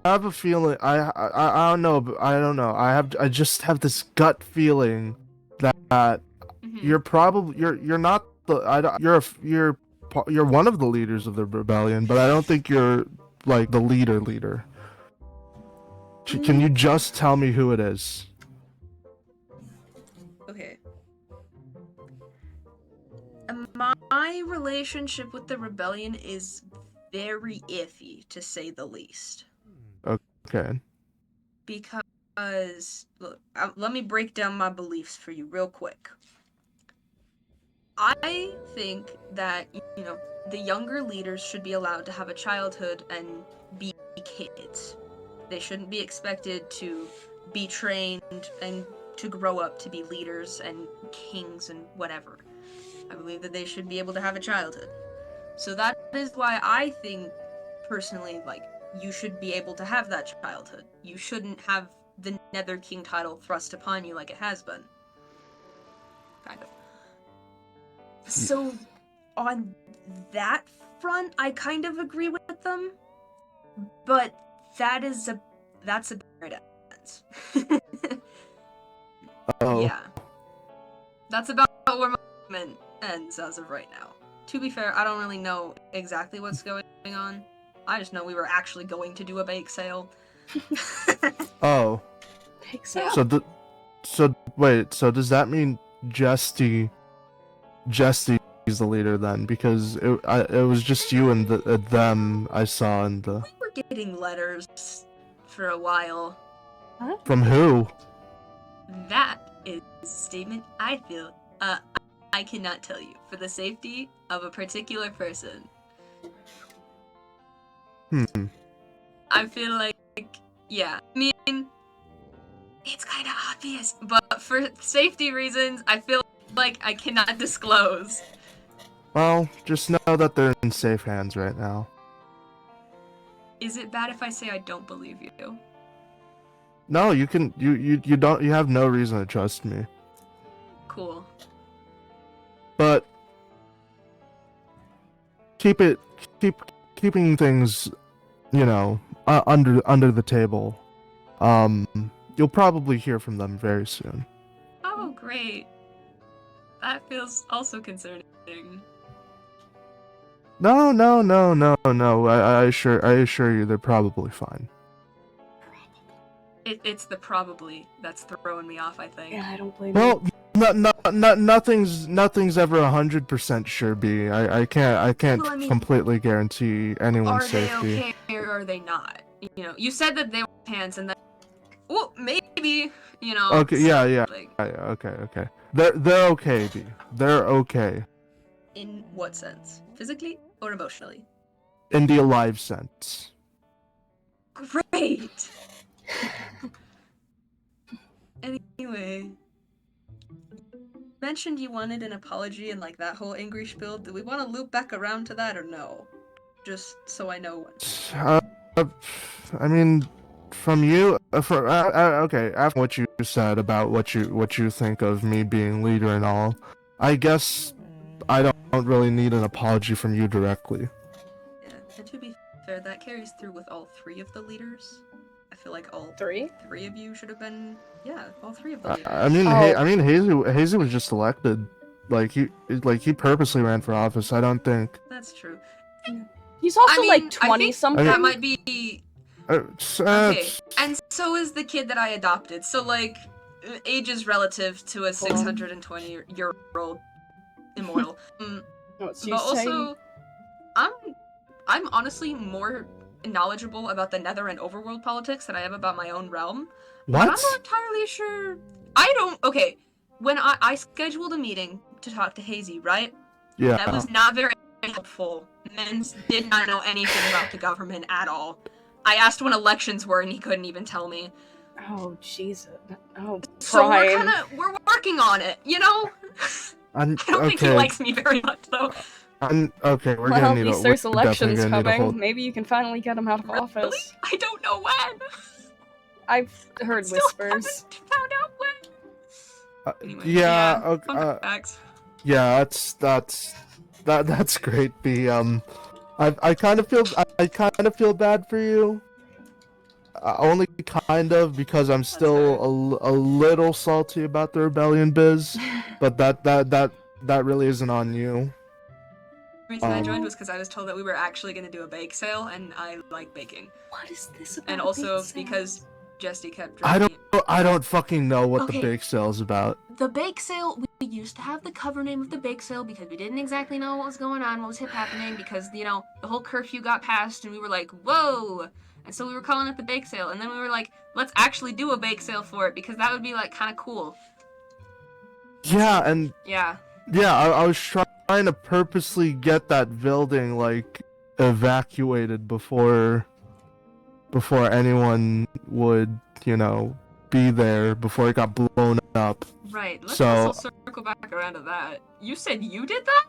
have a feeling. I don't know. But I don't know. I just have this gut feeling that Mhm. you're not you're one of the leaders of the rebellion, but I don't think you're like the leader. Can you just tell me who it is? Okay. My relationship with the rebellion is very iffy, to say the least. Okay. Because, look, let me break down my beliefs for you real quick. I think that, the younger leaders should be allowed to have a childhood and be kids. They shouldn't be expected to be trained and to grow up to be leaders and kings and whatever. I believe that they should be able to have a childhood. So that is why I think, personally, like, you should be able to have that childhood. You shouldn't have the Nether King title thrust upon you like it has been. Kind of. So, on that front, I kind of agree with them, but that's a bad end. Oh. Yeah. That's about where my argument ends as of right now. To be fair, I don't really know exactly what's going on. I just know we were actually going to do a bake sale. Oh. Bake sale? So wait. So does that mean Jesty's the leader then? Because it was just you and them I saw in the. We were getting letters for a while. Huh? From who? That is a statement I feel I cannot tell you for the safety of a particular person. I feel like, yeah, I mean, it's kind of obvious, but for safety reasons, I feel like I cannot disclose. Well, just know that they're in safe hands right now. Is it bad if I say I don't believe you? No, you can. You don't. You have no reason to trust me. Cool. But keeping things, under the table. You'll probably hear from them very soon. Oh, great. That feels also concerning. No. I assure you, they're probably fine. It's the probably that's throwing me off, I think. Yeah, I don't blame you. Well, nothing's ever 100% sure. B. I can't Well, I mean, completely guarantee anyone's Are they safety. okay or are they not? You know, you said that they were hands and then, well, maybe, you know. Okay, yeah. Like, Okay. They're okay, B. They're okay. in what sense? Physically or emotionally? In the alive sense. Great! Anyway, mentioned you wanted an apology and like that whole angry spiel. Do we want to loop back around to that or no? Just so I know when. I mean, from you, okay. After what you said about what you think of me being leader and all, I guess I don't really need an apology from you directly. Yeah, and to be fair, that carries through with all three of the leaders. I feel like all 3? three of you should have been, yeah, all three of the leaders. I mean, Oh. Hazy was just elected. He purposely ran for office. I don't think. That's true. He's also I mean, like I 20 think something. that might be okay. Okay. And so is the kid that I adopted. So like, age is relative to a 620-year-old immortal. No, so But also, I'm honestly more knowledgeable about the Nether and Overworld politics than I am about my own realm. But I'm What? not entirely sure. I don't. Okay, when I scheduled a meeting to talk to Hazy, right? Yeah. That was not very helpful. Men's did not know anything about the government at all. I asked when elections were, and he couldn't even tell me. Oh, Jesus. Oh, So Prime. we're working on it, you know. I don't think he likes me very much, though. Okay, we're Well, gonna at need least a. there's We're definitely elections gonna need a coming. whole. Maybe you can finally get him out of Really? office. I don't know when. I've heard Still whispers. haven't found out when. Anyway, Yeah. fun facts. Yeah. That's great. B. I kind of feel bad for you. Only kind of because I'm still a little salty about the rebellion biz, but that really isn't on you. The reason I joined was because I was told that we were actually going to do a bake sale, and I like baking. What is this about? And also bake sale? because Jesse kept I dragging I don't fucking know what the Okay. bake sale is about. The bake sale, we used to have the cover name of the bake sale because we didn't exactly know what was going on, what was happening, because, you know, the whole curfew got passed, and we were like, whoa! And so we were calling it the bake sale, and then we were like, let's actually do a bake sale for it, because that would be, like, kind of cool. Yeah, and Yeah. yeah, I was trying to purposely get that building like evacuated before anyone would, be there before it got blown up. Right, let's So- also circle back around to that. You said you did that?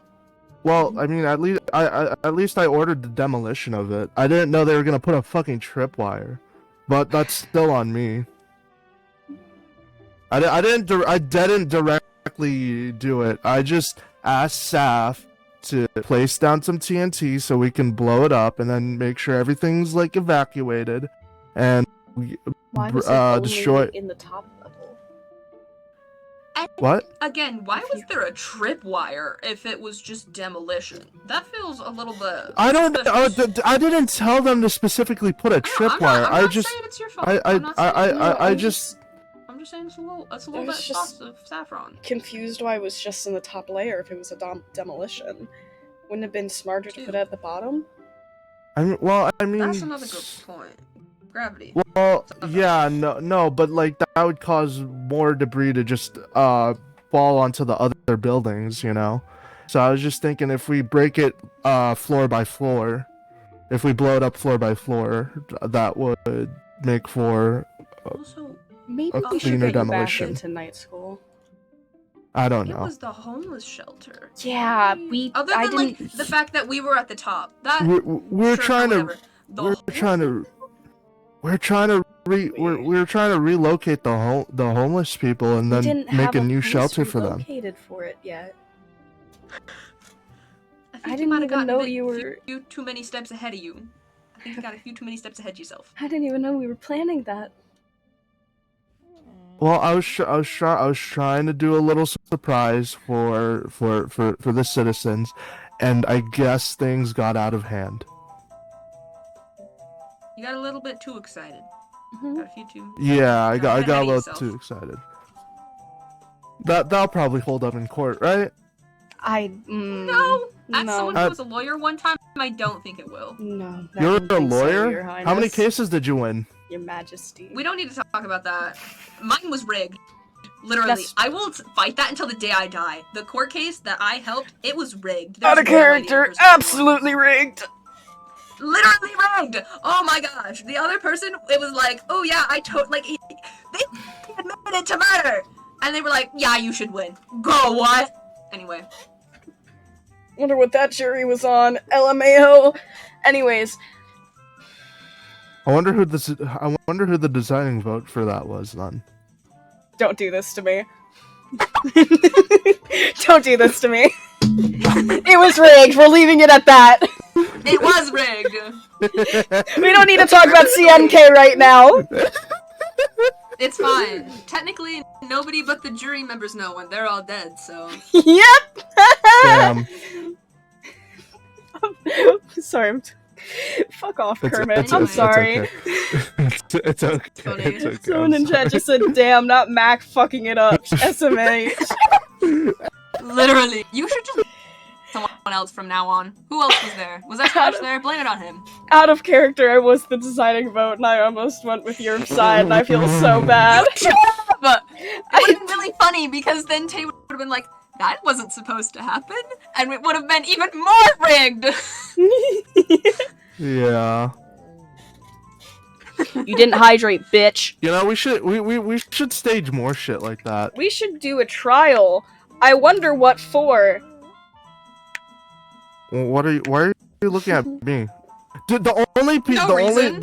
Well, I mean, at least I ordered the demolition of it. I didn't know they were gonna put a fucking tripwire, but that's still on me. I didn't directly do it. I just asked Saf to place down some TNT so we can blow it up and then make sure everything's like evacuated, and Why was it only destroy. in the top level? And What? again, why was there a tripwire if it was just demolition? That feels a little bit. I don't. suspicious. I didn't tell them to specifically put a tripwire. I'm not saying it's your fault. I'm not saying I just. I'm just saying it's a little bit was just- sauce of saffron. Confused why it was just in the top layer if it was a demolition. Wouldn't it have been smarter to put it at the bottom? I mean, That's another good point. Gravity. Well, yeah, no, but like that would cause more debris to just fall onto the other buildings, you know. So I was just thinking if we break it floor by floor, if we blow it up floor by floor, that would make for Also, Maybe A we should cleaner get you back demolition. into night school. I don't it know. was the homeless shelter. Yeah, Other I than like didn't. the fact that we were at the top. That We're sure, trying to whatever. The we're whole- trying to we're trying to relocate the homeless people and we then didn't make have a new place shelter for them. relocated for it yet. I think I you didn't might have even gotten know a bit you were- few too many steps ahead of you. I think you got a few too many steps ahead yourself. I didn't even know we were planning that. Well, I was trying to do a little surprise for the citizens, and I guess things got out of hand. You got a little bit too excited. Got a few too. Yeah, I Get got ahead a of little yourself. too excited. That'll probably hold up in court, right? No! As no. someone who was a lawyer one time, I don't think it will. No, I You're don't a think so, lawyer? Your Highness. How many cases did you win? Your Majesty. We don't need to talk about that. Mine was rigged. Literally. That's- I will fight that until the day I die. The court case that I helped, it was rigged. Out There's of no way the character, other person won. absolutely rigged. Literally rigged! Oh my gosh. The other person, it was like, oh yeah, they admitted to murder! And they were like, yeah, you should win. Go, what? Anyway. Wonder what that jury was on. LMAO. Anyways, I wonder who the deciding vote for that was then. don't do this to me. Don't do this to me. It was rigged. We're leaving it at that. It was rigged! We don't need to talk about CNK right now. It's fine. Technically, nobody but the jury members know when they're all dead, so... Yep. Damn. Sorry. Fuck off, It's- Kermit. it's- I'm it's sorry. okay. It's okay. funny. It's okay. Someone I'm in chat sorry. just said, damn, not Mac fucking it up. SMH. Literally. You should just... someone else from now on. Who else was there? Was that Crash there? Blame it on him. Out of character, I was the deciding vote, and I almost went with your side, and I feel so bad. But it would have been really funny, because then Tay would have been like, that wasn't supposed to happen, and it would have been even more rigged! Yeah. You didn't hydrate, bitch. You know, we should stage more shit like that. We should do a trial. I wonder what for. Why are you looking at me? Dude, the only reason.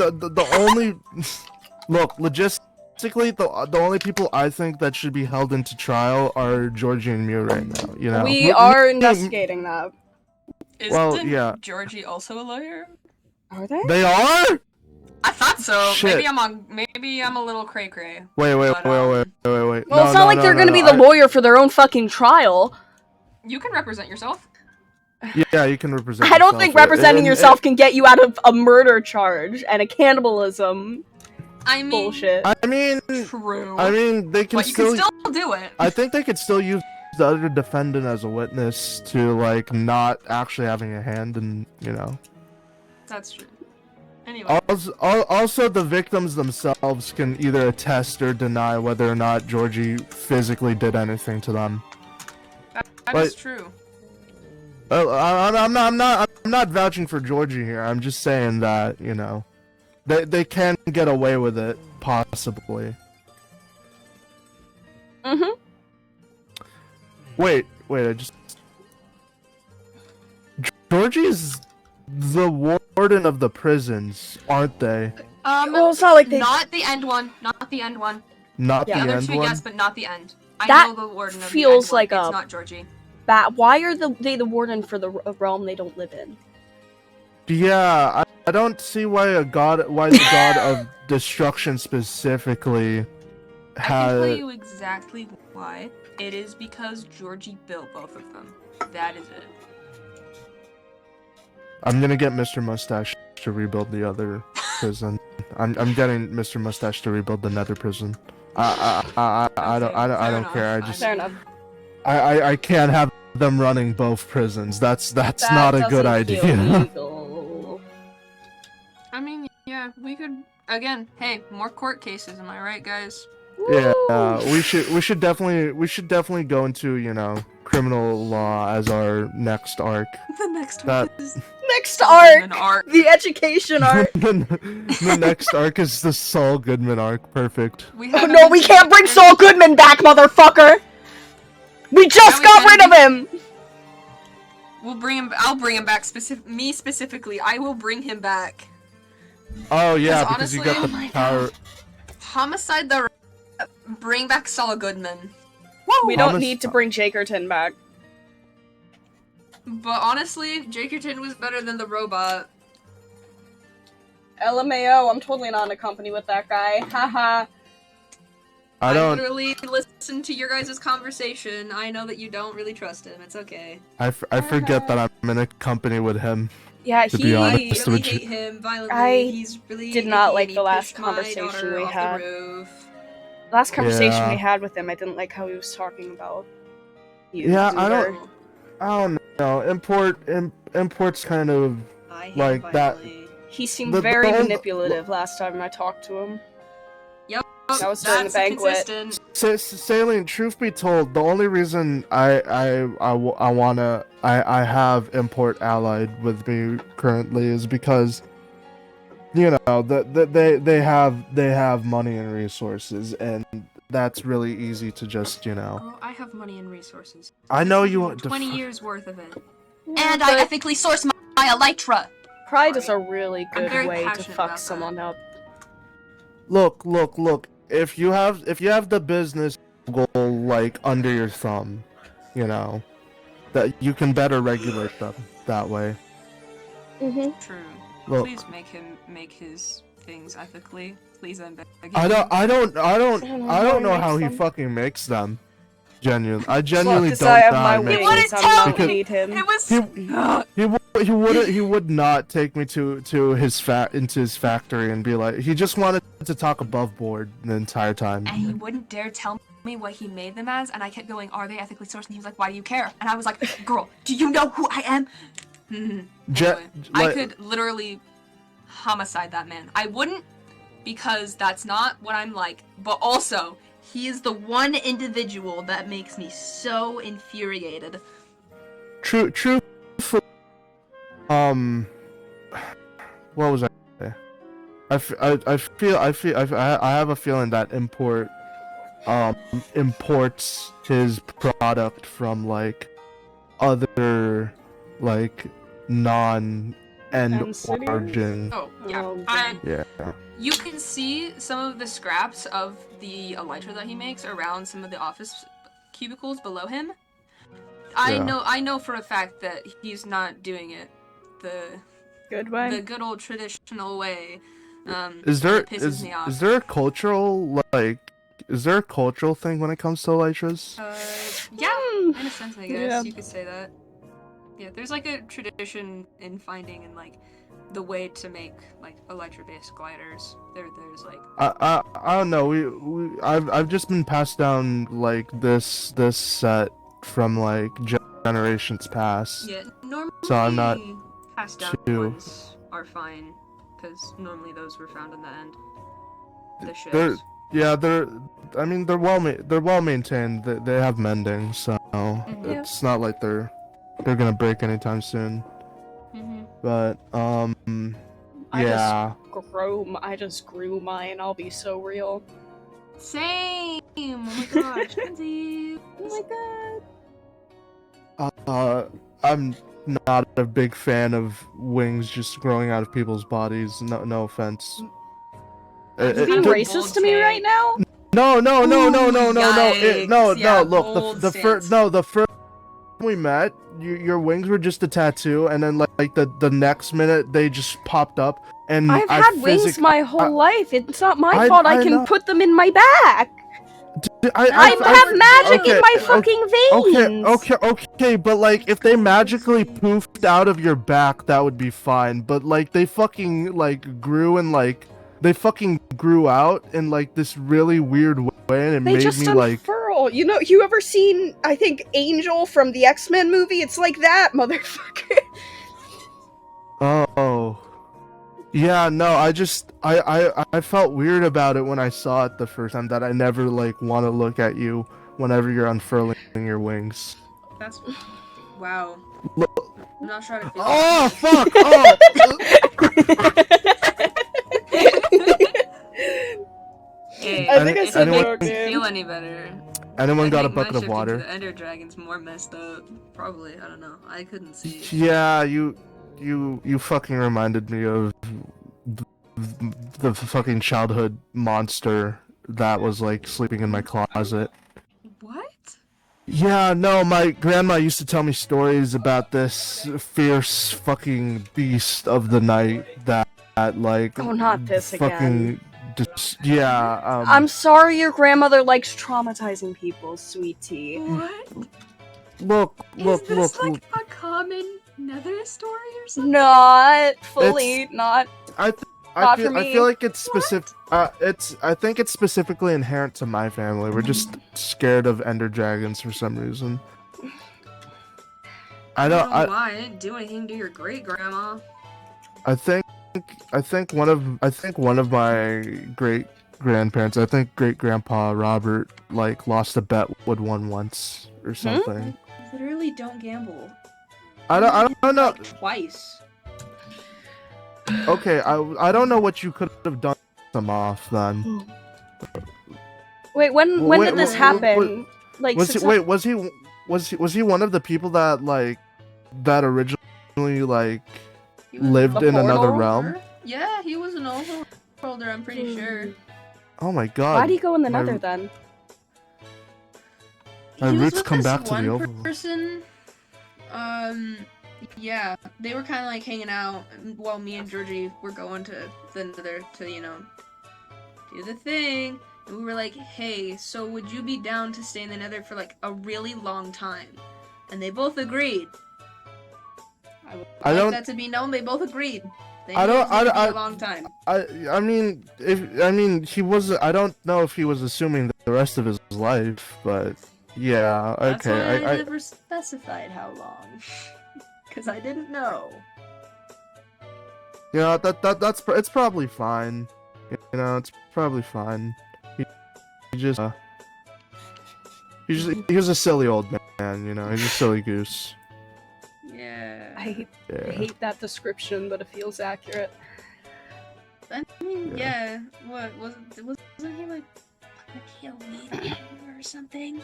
look, logistically, the only people I think that should be held into trial are Georgie and Mew right now. You know, We are investigating that. Well, yeah. Georgie also a lawyer? Are they? They are. I thought so. Shit. Maybe I'm a little cray-cray. Wait. But, Wait. Well, it's not like they're gonna be the lawyer for their own fucking trial. You can represent yourself. Yeah, you can represent. I don't yourself. think representing And- yourself can get you out of a murder charge and a cannibalism I mean, bullshit. I mean, true. they can but you still. can still do it. I think they could still use the other defendant as a witness to like not actually having a hand in, you know. That's true. Anyway. Also, the victims themselves can either attest or deny whether or not Georgie physically did anything to them. That is true. I'm not vouching for Georgie here. I'm just saying that, you know, they can get away with it possibly. Mm-hmm. Wait, Georgie's the warden of the prisons, aren't they? Well, it's not like they... Not the end one. Not the end one. Not Yeah. the The other end two, one. yes, but not the end. I That know the warden of feels the end like one. a- It's not Georgie. Why are they the warden for the realm they don't live in? Yeah, I don't see why the god of destruction specifically I can tell had. you exactly why. It is because Georgie built both of them. That is it. I'm gonna get Mr. Mustache to rebuild the other prison. I'm getting Mr. Mustache to rebuild the Nether prison. I don't care. I just Fair enough. I can't have them running both prisons. That's not a good idea. Illegal. I mean, yeah, we could again. Hey, more court cases. Am I right, guys? Yeah, Woo! we should definitely go into, you know, criminal law as our next arc. The next That- one is Next arc! an arc. The education arc! The next arc is the Saul Goodman arc. Perfect. We Oh have no, we can't bring Saul Goodman back, motherfucker! We just we got can. rid of him! We'll bring him. I'll bring him back. Me specifically, I will bring him back. Oh yeah, Because because you honestly- got Oh the my power. Homicide the. Bring back Saul Goodman. We don't Thomas- need to bring Jakerton back. But honestly, Jakerton was better than the robot. LMAO, I'm totally not in a company with that guy. Haha. I don't. literally listened to your guys' conversation. I know that you don't really trust him. It's okay. I forget that I'm in a company with him. Yeah, To be he. honest I really with you. hate him violently. I He's really did not icky like and he the last pushed my conversation daughter we off had. The roof. Last conversation Yeah. we had with him, I didn't like how he was talking about you. Yeah, I Zuber. don't know. Import's kind of I hate like him that. violently. He seemed The very only- manipulative last time I talked to him. Yep. That was during the That's banquet. consistent. Saline, truth be told, the only reason I have Import allied with me currently is because, you know, they have money and resources, and that's really easy to just, you know. Girl, I have money and resources. I know This is you like want the 20 fu- years worth of it. Yeah, And I but ethically source my elytra. pride is a really I'm good very way to passionate fuck about that. someone up. Look. If you have the business goal like under your thumb, you know, that you can better regulate them that way. Mm-hmm. True. Look. Please make him make his things ethically. Please, I'm begging. I don't know how he them. fucking makes them. I As genuinely long as don't I have know my how he makes wings, them. I'm not Because- need him. It was. He would not take me to his into his factory and be like, he just wanted to talk above board the entire time. And he wouldn't dare tell me what he made them as, and I kept going, "Are they ethically sourced?" And he was like, "Why do you care?" And I was like, "Girl, do you know who I am?" Anyway, I like- could literally homicide that man. I wouldn't, because that's not what I'm like. But also, he is the one individual that makes me so infuriated. True. What was I? Saying? I have a feeling that imports his product from like other like non-end End cities? origin. Oh, yeah. Oh, Yeah. You can see some of the scraps of the elytra that he makes around some of the office cubicles below him. Yeah. I know for a fact that he's not doing it the Good way. the good old traditional way. Is there it pisses me off. is there a cultural thing when it comes to elytras? Yeah, Hmm. in a sense, I guess Yeah. you could say that. Yeah, there's like a tradition in finding and like the way to make like elytra-based gliders. There's like I don't know. I've just been passed down like this set from like generations past. yeah, normally So I'm not passed down too- ones are fine because normally those were found in the end. The They're ships. yeah they're well maintained. They have mending, so Yeah. it's not like they're gonna break anytime soon. Mm-hmm. But I yeah. I just grew mine. I'll be so real. Same. Oh my gosh, Kenzie. Oh my god. I'm not a big fan of wings just growing out of people's bodies. No offense. Are you being That's a racist bold to me take. right now? No. Ooh, No. yikes. Yeah, Look, bold the first stance. the first time we met, your wings were just a tattoo, and then like the next minute they just popped up, and I've I had wings physic- my whole life. It's not my I- fault I I can know. put them in my back. I I- have magic in okay, my fucking veins. Okay, but like if they magically poofed out of your back, that would be fine. But like they fucking like grew and like they fucking grew out in like this really weird way, and it They made just me like, unfurl. You know, you ever seen, I think, Angel from the X-Men movie? It's like that, motherfucker. oh, yeah, no, I felt weird about it when I saw it the first time. That I never like want to look at you whenever you're unfurling your wings. That's wow. Look- I'm not sure how to feel. Oh fuck! Oh. Hey, I think I Any- said anyone- no, if it makes you dude. feel any better. Anyone I got a think my bucket of shifting water? To the Ender Dragon's more messed up. Probably, I don't know. I couldn't see. Yeah, you fucking reminded me of the fucking childhood monster that was like sleeping in my closet. What? Yeah, no, my grandma used to tell me stories about this fierce fucking beast of the night that like Oh, not this again. yeah, I'm sorry your grandmother likes traumatizing people, sweetie. What? look, Is this like look. a common Nether story or something? Not fully, not. I Not feel, for I me. feel like it's specific. I think it's specifically inherent to my family. We're just scared of ender dragons for some reason. I don't know I why. I didn't do anything to your great grandma. I think one of my great grandparents, I think great grandpa Robert, like lost a bet with one once or something. Literally don't gamble. I don't know. Like, twice. Okay, I don't know what you could have done to them off then. Wait, when Wait, did this wait, happen? Like, Was since he one of the people that that originally He was lived a in another portal? realm? Yeah, he was an overworlder, I'm pretty sure. Oh my god. Why'd he go in the my- Nether then? My He was roots with come this back to the one overworld. person. Yeah, they were kind of like hanging out while me and Georgie were going to the Nether to, you know, do the thing. And we were like, hey, so would you be down to stay in the Nether for like a really long time? And they both agreed. I would I like don't- that to be known. They both agreed. They I knew don't- it was gonna I- be a long time. I mean he was. I don't know if he was assuming the rest of his life, but yeah, That's okay. why I never specified how long, because I didn't know. Yeah, it's probably fine. You know, it's probably fine. He was a silly old man. You know, he's a silly goose. Yeah. I Yeah. hate that description, but it feels accurate. I mean, Yeah. yeah. What wasn't he like a kill me or something?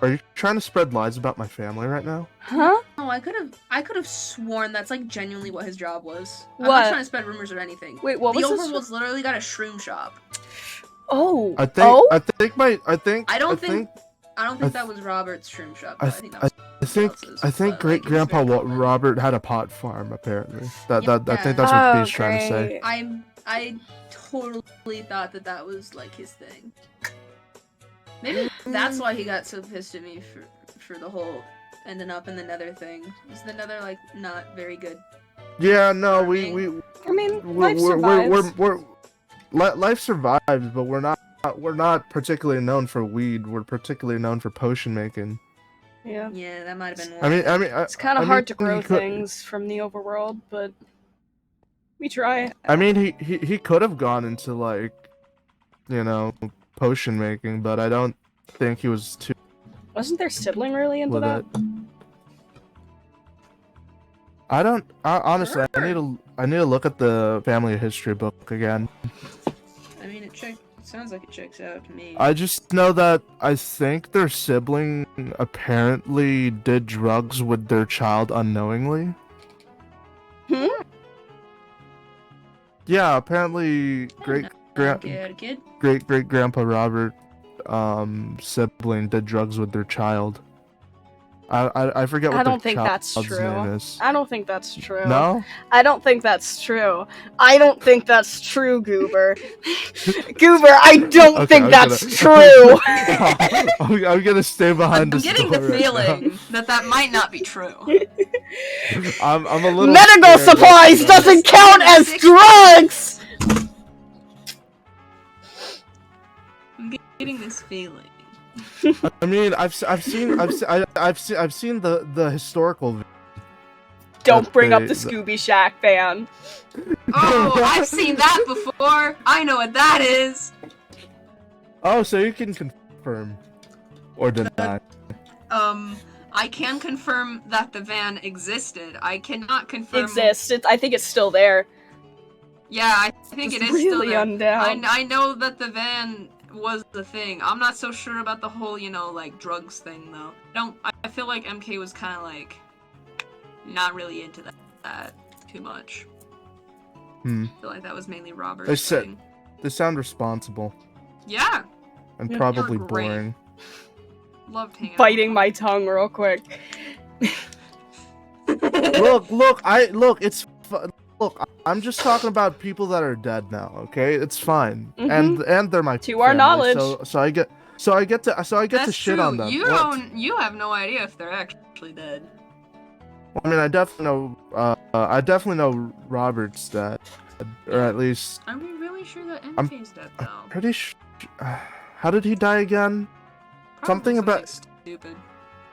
Are you trying to spread lies about my family right now? Huh? Oh, I could have sworn that's like genuinely what his job was. I'm What? not trying to spread rumors or anything. Wait, what the was this? Overworld's literally got a shroom shop. Oh. I think. Oh? I think. I don't I think I that th- was Robert's shroom shop. I Though. I th- think that was else's, I think but, great like, it was grandpa very common. Robert had a pot farm apparently. I think Yeah. that's what he's trying to say. great. I totally thought that was like his thing. Maybe that's why he got so pissed at me for the whole ending up in the Nether thing. Was the Nether like not very good? Yeah, no, Farming. I mean, life survives. Life survives, but we're not particularly known for weed. We're particularly known for potion making. Yeah. Yeah, that might have been. I mean, It's kind I of mean, hard to grow he could- things from the overworld, but we try. I mean, he could have gone into potion making, but I don't think he was too Wasn't their sibling really into with that? it. Honestly, Sure. I need to look at the family history book again. I mean, it sounds like it checks out to me. I just know that I think their sibling apparently did drugs with their child unknowingly. Hmm? Yeah, apparently great Kid. great grandpa Robert sibling did drugs with their child. I forget what I don't their think that's child's true. name is. I don't think that's true. No? I don't think that's true. I don't think that's true, Goober. Goober, I don't Okay, think I'm that's gonna- true. I'm gonna stay behind I'm this getting door the right feeling that might not be true. now. I'm a little Medical scared supplies right now. doesn't count as drugs. I'm getting this feeling. I mean, I've seen the historical. Don't bring up the the- Scooby Shack ban. Oh, I've seen that before. I know what that is. Oh, so you can confirm or deny. I can confirm that the van existed. I cannot confirm. Exists. I think it's still there. Yeah, I think Just it is still really there. undown. I know that the van was the thing. I'm not so sure about the whole, like drugs thing though. I feel like MK was kind of like not really into that too much. Hmm. I feel like that was mainly Robert's They said- thing. They sound responsible Yeah, and Yeah. probably You're great. boring. loved hanging out Biting with my tongue real quick. Look, it's look. I'm just talking about people that are dead now. Okay, it's fine, and they're my To our family, knowledge. So I get to That's shit true. on them. You What? you have no idea if they're actually dead. I mean, I definitely know Robert's dad, or at least Are we really sure that I'm- MK's dead though? pretty sure. How did he die again? Probably something about- stupid.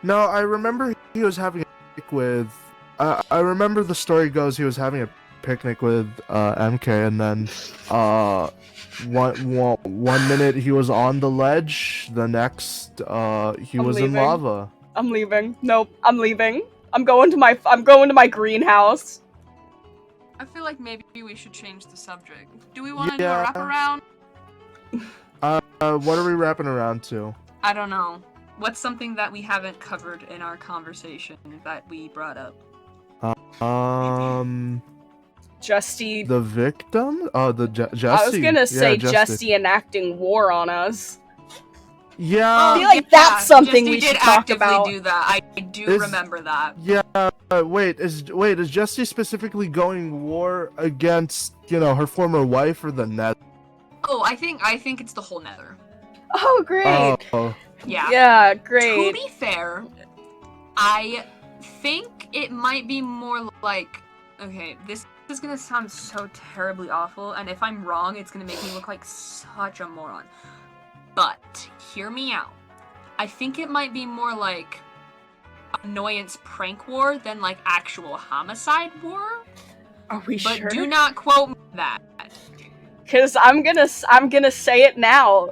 No, I remember he was having a picnic with. I remember the story goes he was having a picnic with MK, and then one minute he was on the ledge, the next he I'm was in leaving. lava. I'm leaving. Nope, I'm leaving. I'm going to my greenhouse. I feel like maybe we should change the subject. Do we want to Yeah. do a wraparound? What are we wrapping around to? I don't know. What's something that we haven't covered in our conversation that we brought up? Justy. The victim? Oh, Jesse. I was gonna say yeah, Justy enacting war on us. Yeah. I feel like that's something Jesse we should did talk actively about. do that. I do Is- remember that. Yeah. Wait, is Jesse specifically going war against, her former wife or the net? Oh, I think it's the whole Nether. Oh, great. Oh. Yeah. Yeah, To great. be fair, I think it might be more like, okay, this is gonna sound so terribly awful, and if I'm wrong, it's gonna make me look like such a moron. But hear me out. I think it might be more like annoyance prank war than like actual homicide war. Are we But sure? do not quote me that. Because I'm gonna say it now.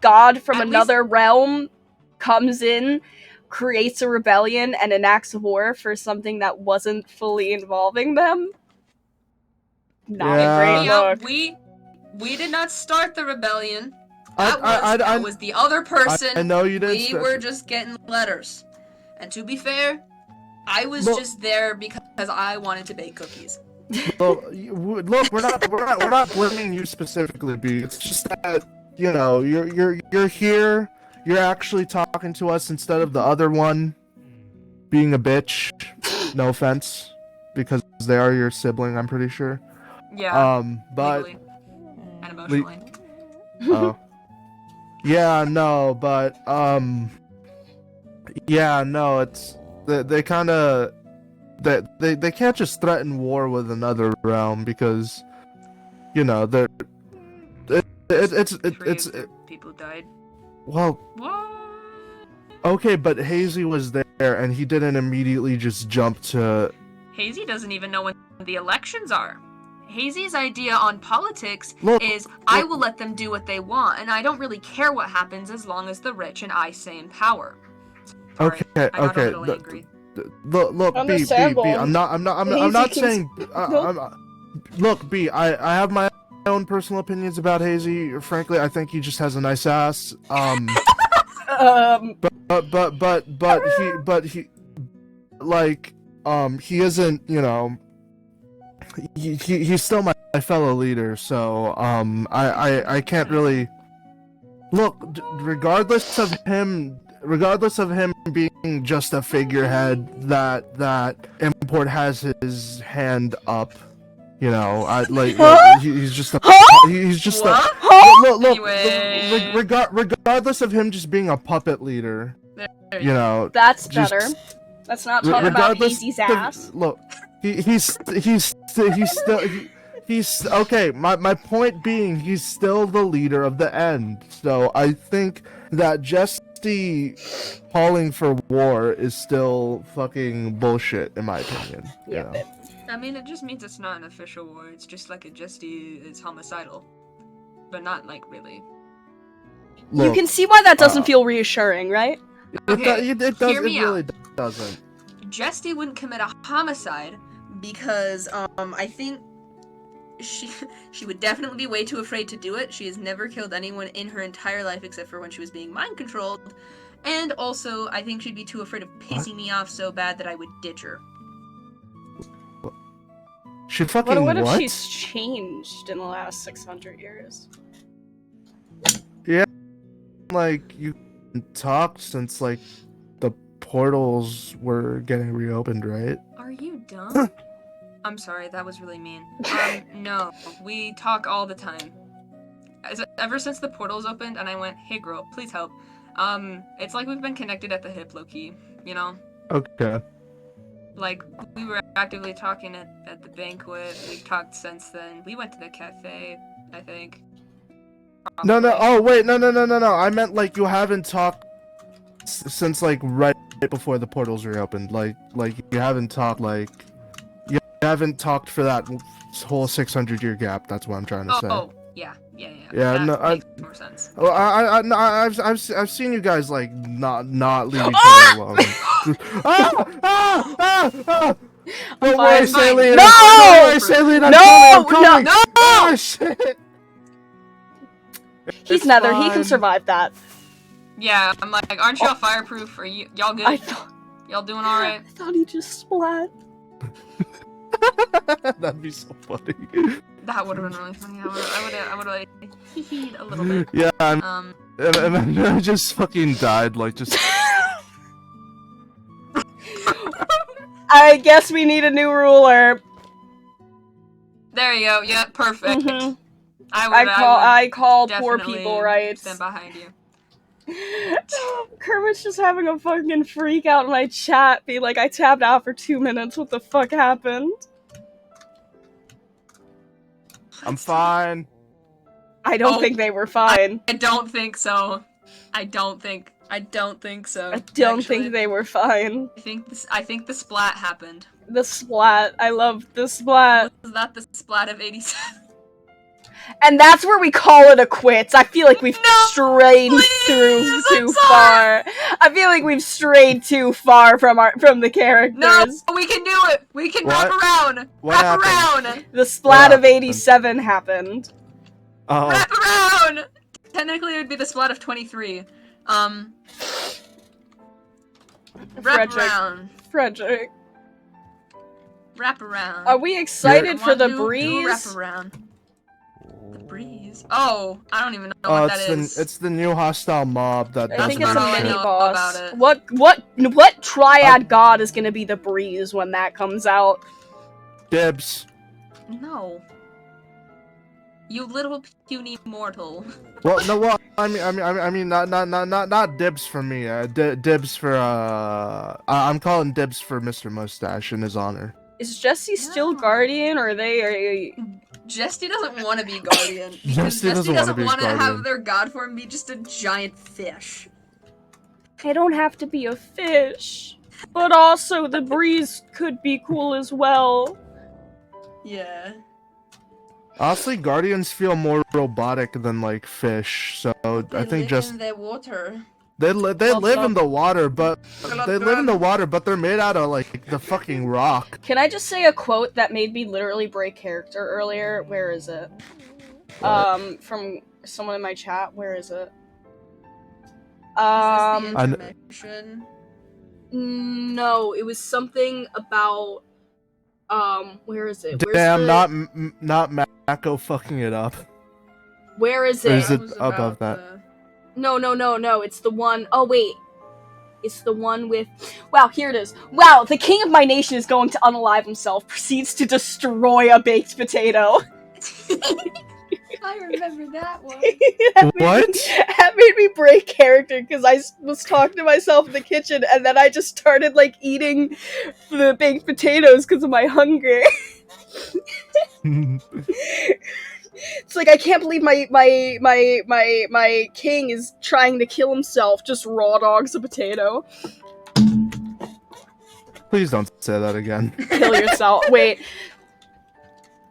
God from At least- another realm comes in, creates a rebellion, and enacts war for something that wasn't fully involving them. Not Yeah. a great Yeah, look. we did not start the rebellion. I- That was the other person. I know you didn't. We were just getting letters. And to be fair, I was Look- just there because I wanted to bake cookies. Look, we're not blaming you specifically, B. It's just that you're here. You're actually talking to us instead of the other one being a bitch. No offense, because they are your sibling. I'm pretty sure. Yeah, But legally and emotionally. oh, yeah, no, but yeah, no, it's they kind of they can't just threaten war with another realm because they're it's Three of the people died. well, What? okay, but Hazy was there and he didn't immediately just jump to. Hazy doesn't even know when the elections are. Hazy's idea on politics Look, is I will let them do what they want, and I don't really care what happens as long as the rich and I stay in power. Sorry, Okay, I got okay, a little the- angry. Look, B, B, Understandable. I'm not Hazy can- saying. Nope. Look, B, I have my own personal opinions about Hazy. Frankly, I think he just has a nice ass. But he, like, he isn't, he's still my fellow leader. So, I can't really look, regardless of him being just a figurehead that Import has his hand up. He's just a he's just a What? look, Anyway. regardless of him just being a puppet leader, That's just- better. Let's not talk about Hazy's of- ass. look, he's okay. My point being, he's still the leader of the end. So I think that Jesse calling for war is still fucking bullshit, in my opinion. Yeah, I mean, it just means it's not an official war. It's just like a Justy is homicidal. But not, like, really. You Look, can see why that doesn't uh, feel reassuring, right? Okay, it does. hear It me really out. doesn't. Justy wouldn't commit a homicide because, I think she would definitely be way too afraid to do it. She has never killed anyone in her entire life except for when she was being mind controlled. And also, I think she'd be too afraid of pissing me off so bad that I would ditch her. She fucking What if what? she's changed in the last 600 years? Like you talked since like the portals were getting reopened, right? Are you dumb? I'm sorry, that was really mean. No, we talk all the time. Ever since the portals opened and I went, hey girl, please help. It's like we've been connected at the hip, low-key, you know? Okay. Like, we were actively talking at the banquet. We've talked since then. We went to the cafe, I think. No, no. Probably. Oh, wait. No. I meant like you haven't talked since like right before the portals reopened. Like you haven't talked you haven't talked for that whole 600-year gap. That's what I'm trying to say. Oh, yeah. Yeah, That no, makes more sense. Well, no, I've seen you guys like not leave each other alone. Don't worry, fine. Saline. No! Don't worry, Saline. I'm coming. No! Oh shit! He's It's Nether. He can fine. survive that. Yeah, I'm like, aren't y'all fireproof? Are y'all good? I thought Y'all doing alright? he just splat. That'd be so funny. That would have been really funny. I would have heed a little bit. Yeah, and then I just fucking died, like just. I guess we need a new ruler. There you go. Yeah, perfect. Mhm. I I call poor definitely people rights. stand behind you. Kermit's just having a fucking freak out in my chat, be like, I tapped out for 2 minutes. What the fuck happened? I'm fine. I don't think they were fine. I don't think so. I don't think so. I don't actually. think they were fine. I think the splat happened. The splat. I love the splat. Was that the splat of 87? And that's where we call it a quits. I feel like we've strayed through too far. I feel like we've strayed too far from the characters. No, we can do it. We can wrap around. What wrap around. The splat of 87 happened. Oh. Wrap around. Technically, it would be the splat of 23. Wrap around. Frederick. Wrap around. Are we excited for the breeze? Wrap around. The breeze. Oh, I don't even know what that is. It's the new hostile mob that I doesn't think it's a know mini about boss. it. What triad god is gonna be the breeze when that comes out? Dibs. No. You little puny mortal. Well, no, well, I mean, not dibs for me. Dibs for I'm calling dibs for Mr. Mustache in his honor. Is Jesse still No. guardian, or they? Jesty doesn't want to be guardian. Because Jesty doesn't wanna be want to guardian. have their god form be just a giant fish. They don't have to be a fish, but also the breeze could be cool as well. Yeah. Honestly, guardians feel more robotic than like fish, so I think just in the water. they live in the water, but they're made out of like the fucking rock. Can I just say a quote that made me literally break character earlier? Where is it? From someone in my chat. Where is it? Is this the intermission? No, it was something about. Where is it? Where's Damn, the... not Mako fucking it up. Where is Or it? is it was above about that? No. It's the one. Oh wait. It's the one with. Wow, here it is. Wow, the king of my nation is going to unalive himself. Proceeds to destroy a baked potato. I remember that one. That made me break character because I was talking to myself in the kitchen and then I just started like eating the baked potatoes because of my hunger. It's like I can't believe my king is trying to kill himself. Just raw dogs a potato. Please don't say that again. Kill yourself. Wait.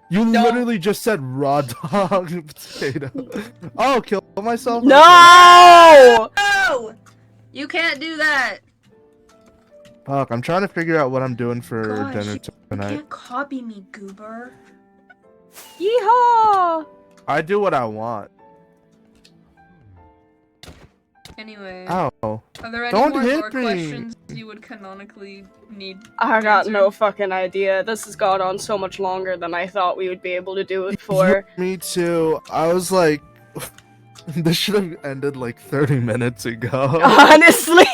You literally just said raw dog potato. Oh, kill myself? No! No! You can't do that. Fuck, I'm trying to figure out what I'm doing for Gosh, dinner You tonight. can't copy me, goober. Yeehaw! I do what I want. Anyway, Ow. are there any Don't more hit lore me. questions you would canonically need? I got answered? no fucking idea. This has gone on so much longer than I thought we would be able to do it for. Me too. I was like, this should have ended like 30 minutes ago. Honestly.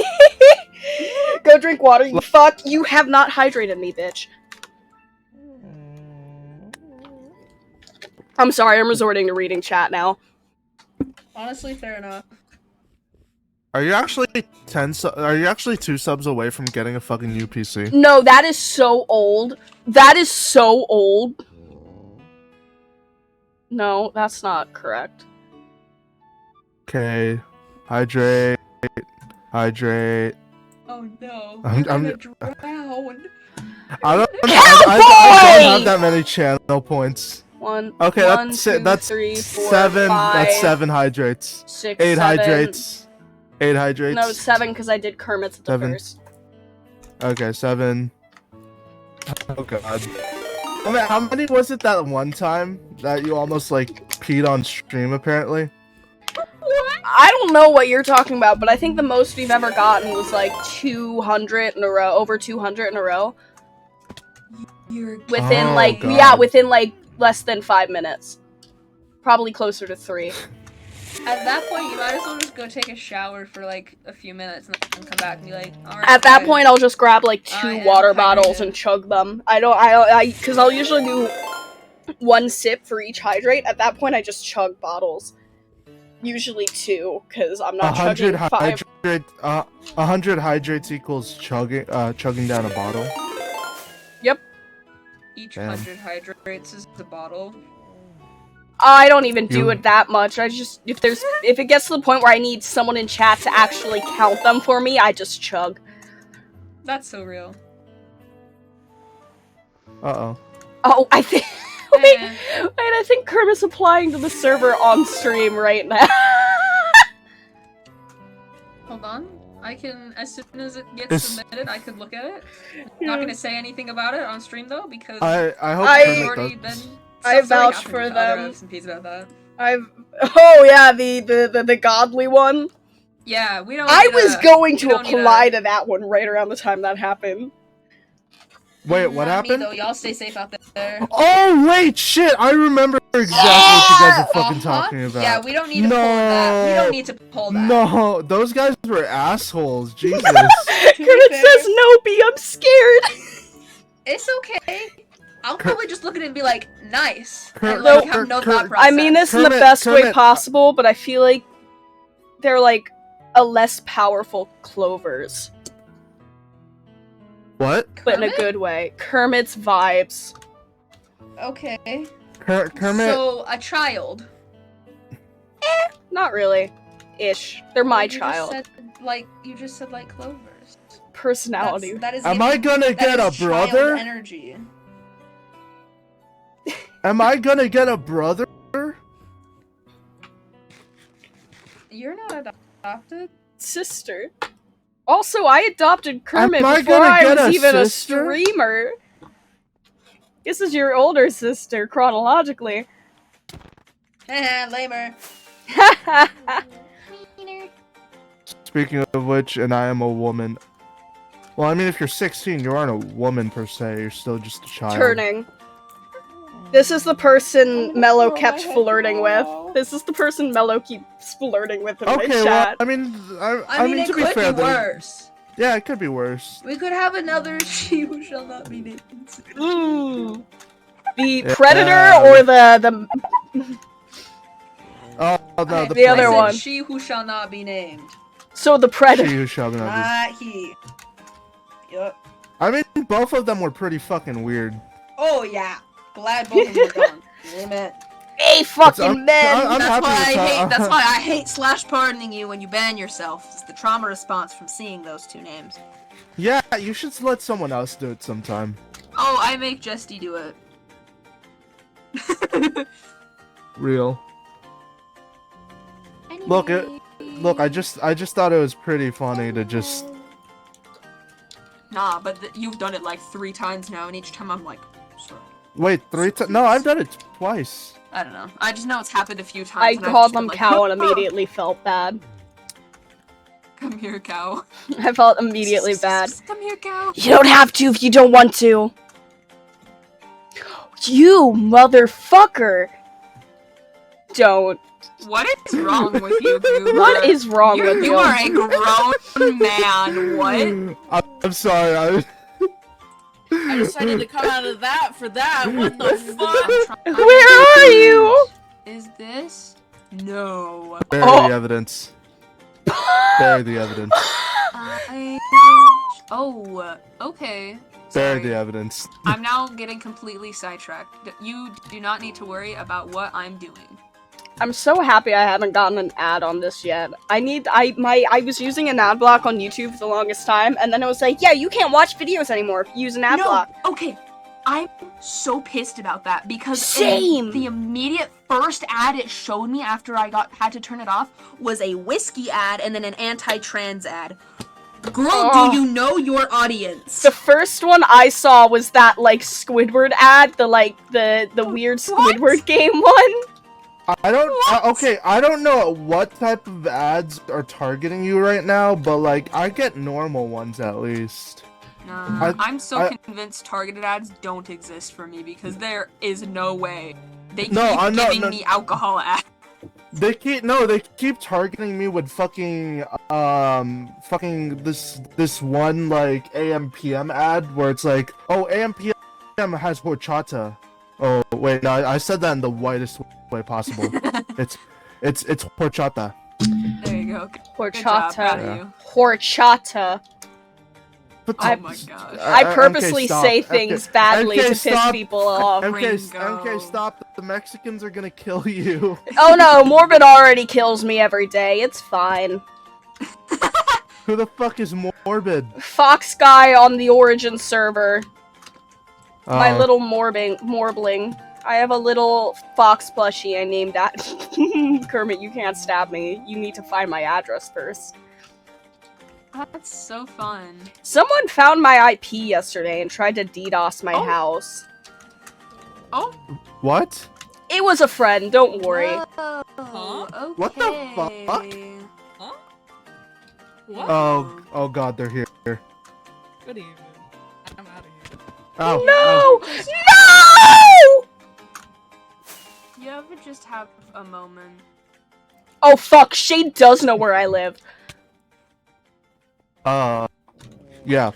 Go drink water, you fuck. You have not hydrated me, bitch. I'm sorry, I'm resorting to reading chat now. Honestly, fair enough. Are you actually are you actually 2 subs away from getting a fucking new PC? No, that is so old. That is so old. No, that's not correct. Okay, hydrate. Oh no. I'm gonna drown. I don't Cowboy! have that many channel points. One. Okay, one, that's two, it. That's 3, 4, 7. 5, That's 7 hydrates. 6, 8 7. hydrates. 8 hydrates. No, 7 because I did Kermit's at the 7. first. Okay, 7. Oh god. I mean, how many was it that one time that you almost like peed on stream? Apparently. I don't know what you're talking about, but I think the most we've ever gotten was like 200 in a row, over 200 in a row. You're Within Oh, like, God. yeah, within like less than 5 minutes. Probably closer to 3. At that point, you might as well just go take a shower for like a few minutes and then come back and be like, alright. At that point, I'll just grab like 2 am water bottles hydrated. and chug them. Because I'll usually do 1 sip for each hydrate. At that point, I just chug bottles. Usually 2, because I'm not 100 chugging 5. 100 hydrates equals chugging down a bottle. Each Damn. 100 hydrates is the bottle. I don't even do You- it that much. I just if it gets to the point where I need someone in chat to actually count them for me, I just chug. That's so real. Uh-oh. Oh, I think wait, Eh. I think Kermit's applying to the server on stream right now. Hold on. I can, as soon as it gets This- submitted, I could look at it. Not gonna say anything about it on stream though, because I hope I- I've Kermit already does. been. I stuff's already vouch happened for with other them. SMPs about that. Oh yeah, the godly one. Yeah, we don't. I need was a- going we to don't need apply a- to that one right around the time that happened. Wait, what Not me, happened? though. Y'all stay safe out there. Oh wait, shit! I remember exactly what you guys are fucking Uh-huh. talking about. Yeah, we don't need to pull that. We don't need to pull that. No, those guys were assholes. Jesus. To be Kermit fair, says no, B, I'm scared. it's okay. I'll probably just look at it and be like, nice. Kurt- And like Kurt- have no Kurt- thought process. I mean this in the Kermit- best way Kermit- possible, but I feel like they're like a less powerful Clovers. What? But in a Kermit? good way. Kermit's vibes. Okay. Kermit. So a child. Not really. Ish. They're my You just child. said, you just said like clovers. Personality. That is Am I gonna that get a is child brother? Energy. Am I gonna get a brother? You're not adopted. Sister. Also, I adopted Kermit Am I before gonna I get was a even a sister? streamer. This is your older sister, chronologically. Lamer. Speaking of which, and I am a woman. Well, I mean, if you're 16, you aren't a woman per se. You're still just a child. Turning. This is the person Mello kept flirting with. This is the person Mello keeps flirting with in my Okay, well, chat. I mean, I mean, it to be could fair, be though- worse. Yeah, it could be worse. We could have another she who shall not be named. Ooh. The Yeah. predator or the Oh no, I- The other I said one. She who shall not be named. so the She predator. who shall not Not he. Yup. be. I mean, both of them were pretty fucking weird. Oh yeah. Glad both of them are gone. Amen. Hey, fucking I'm men! happy That's why I to hate. talk- That's why I hate slash pardoning you when you ban yourself. It's the trauma response from seeing those two names. Yeah, you should let someone else do it sometime. Oh, I make Jesty do it. Real. Look, I just thought it was pretty funny to just. Nah, but you've done it like 3 times now, and each time I'm like, sorry. Wait, 3 times? No, I've done it twice. I don't know. I just know it's happened a few times. I and I've called just been them like, cow and immediately felt bad. Come here, cow. I felt immediately bad. Come here, cow. You don't have to if you don't want to. You motherfucker! Don't. What is wrong with you, Goober? What is wrong with you? You are a grown man. What? I'm sorry. I decided to come out of that for that. What the fuck? Where are you? Is this? No. Bury Oh. the evidence. Bury the evidence. Oh, okay. Bury Sorry. the evidence. I'm now getting completely sidetracked. You do not need to worry about what I'm doing. I'm so happy I haven't gotten an ad on this yet. I was using an ad block on YouTube for the longest time, and then it was like, yeah, you can't watch videos anymore if you use an ad block. Okay. I'm so pissed about that because Same. the immediate first ad it showed me after I had to turn it off was a whiskey ad and then an anti-trans ad. Girl, Oh. do you know your audience? The first one I saw was that, like, Squidward ad, the weird Squidward game one. I don't know what type of ads are targeting you right now, but like I get normal ones at least. Nah, I'm so convinced targeted ads don't exist for me because there is no way they keep giving me alcohol ads. They keep targeting me with fucking this one like AM PM ad where it's like, oh, AM PM has horchata. Oh wait, no, I said that in the whitest way possible. it's horchata. There you go. Good job, proud of you. Horchata. Oh my gosh. I purposely stop. say things badly to piss stop. people off. MK, stop. The Mexicans are gonna kill you. Oh no, Morbid already kills me every day. It's fine. Who the fuck is Morbid? Fox guy on the Origin server. My little Morbling. I have a little fox plushie I named that. Kermit, you can't stab me. You need to find my address first. That's so fun. Someone found my IP yesterday and tried to DDoS my house. Oh. What? It was a friend, don't worry. Huh? Okay. What the fuck? Huh? What? Oh god, they're here. Good evening. I'm out of here. Oh, No! You ever just have a moment? Oh fuck, Shade does know where I live. Yeah.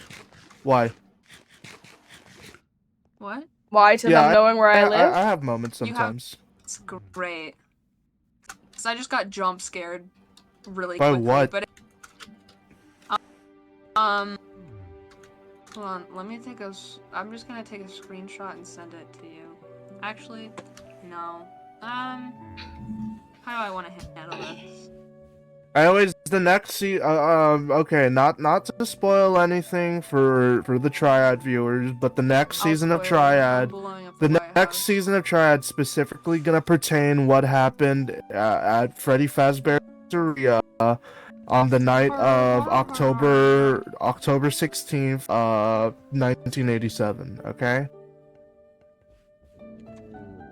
Why? What? Why to them knowing where I live? I have moments sometimes. It's great. Cause I just got jump scared really By quickly. what? But hold on, let me I'm just gonna take a screenshot and send it to you. Actually, no. How do I want to handle this? Okay, not to spoil anything for the Triad viewers, but the next season of Triad, next season of Triad specifically gonna pertain what happened at Freddy Fazbear's Pizzeria on the night of October 16th, 1987. Okay.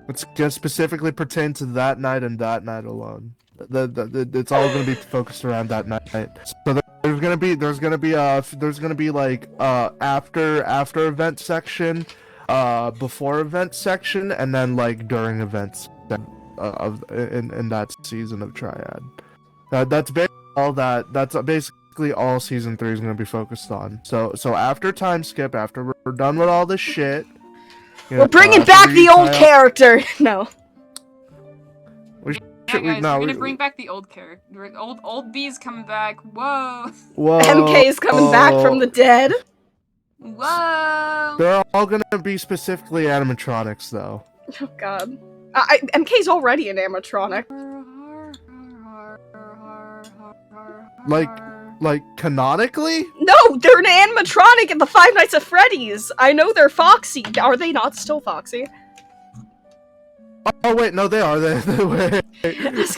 It's gonna specifically pertain to that night and that night alone. It's all gonna be focused around that night. So there's gonna be like after event section, before event section, and then like during events in that season of Triad. That's basically all season 3 is gonna be focused on. So after time skip, after we're done with all this shit. We're bringing back the old character! No. Yeah, guys, we're gonna bring back the old character. Old B's coming back. Whoa. Whoa. MK's coming back from the dead. Whoa. They're all gonna be specifically animatronics, though. Oh god. MK's already an animatronic. Like canonically? No, they're an animatronic in the Five Nights at Freddy's. I know they're Foxy. Are they not still Foxy? Oh wait, no, they are. Wait.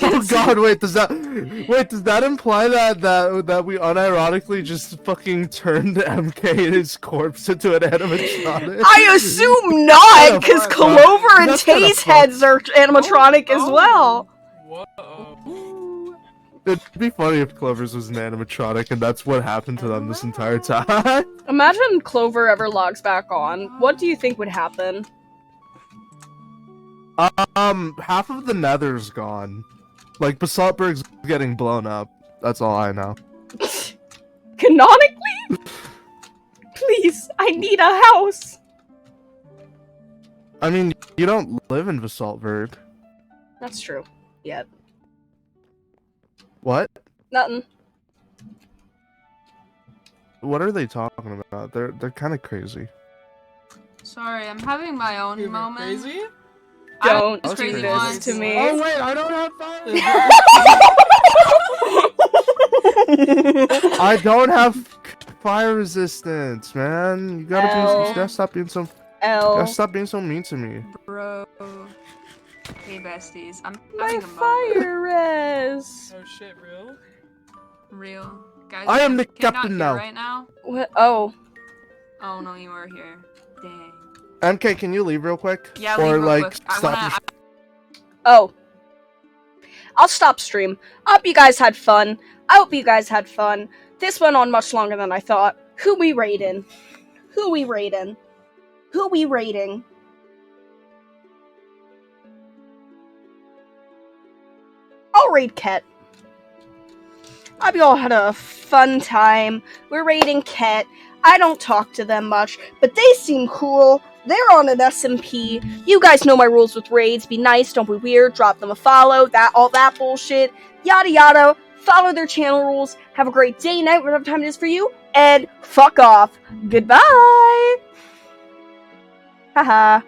Oh god, wait. Does that imply that we unironically just fucking turned MK and his corpse into an animatronic? I assume not, because Clover and Tay's heads are animatronic as well. Whoa. It'd be funny if Clover's was an animatronic and that's what happened to them this entire time. Imagine Clover ever logs back on. What do you think would happen? Half of the Nether's gone. Like, Basaltberg's getting blown up. That's all I know. Canonically? Please, I need a house. I mean, you don't live in Basaltberg. That's true. Yet. What? Nothing. what are they talking about? They're kind of crazy. Sorry, I'm having my own You're moment. crazy? Don't I do crazy this one. to me. Oh wait, I don't have fire. I don't have fire resistance, man. You gotta stop being so. L. Gotta stop being so mean to me. Bro. Hey besties, I'm My having a moment. fire res. Oh shit, real? Real. Guys, I am the can you not captain hear now. right now? What? Oh. Oh no, you are here. Dang. MK, can you leave real quick? Yeah, or leave real like quick. I stop. wanna- Oh. I'll stop stream. I hope you guys had fun. I hope you guys had fun. This went on much longer than I thought. Who we rating? Who we rating? Who we rating? I'll rate Ket. I hope you all had a fun time. We're rating Ket. I don't talk to them much, but they seem cool. They're on an SMP. You guys know my rules with raids. Be nice, don't be weird, drop them a follow, all that bullshit. Yada yada. Follow their channel rules. Have a great day, night, whatever time it is for you, and fuck off. Goodbye. Haha.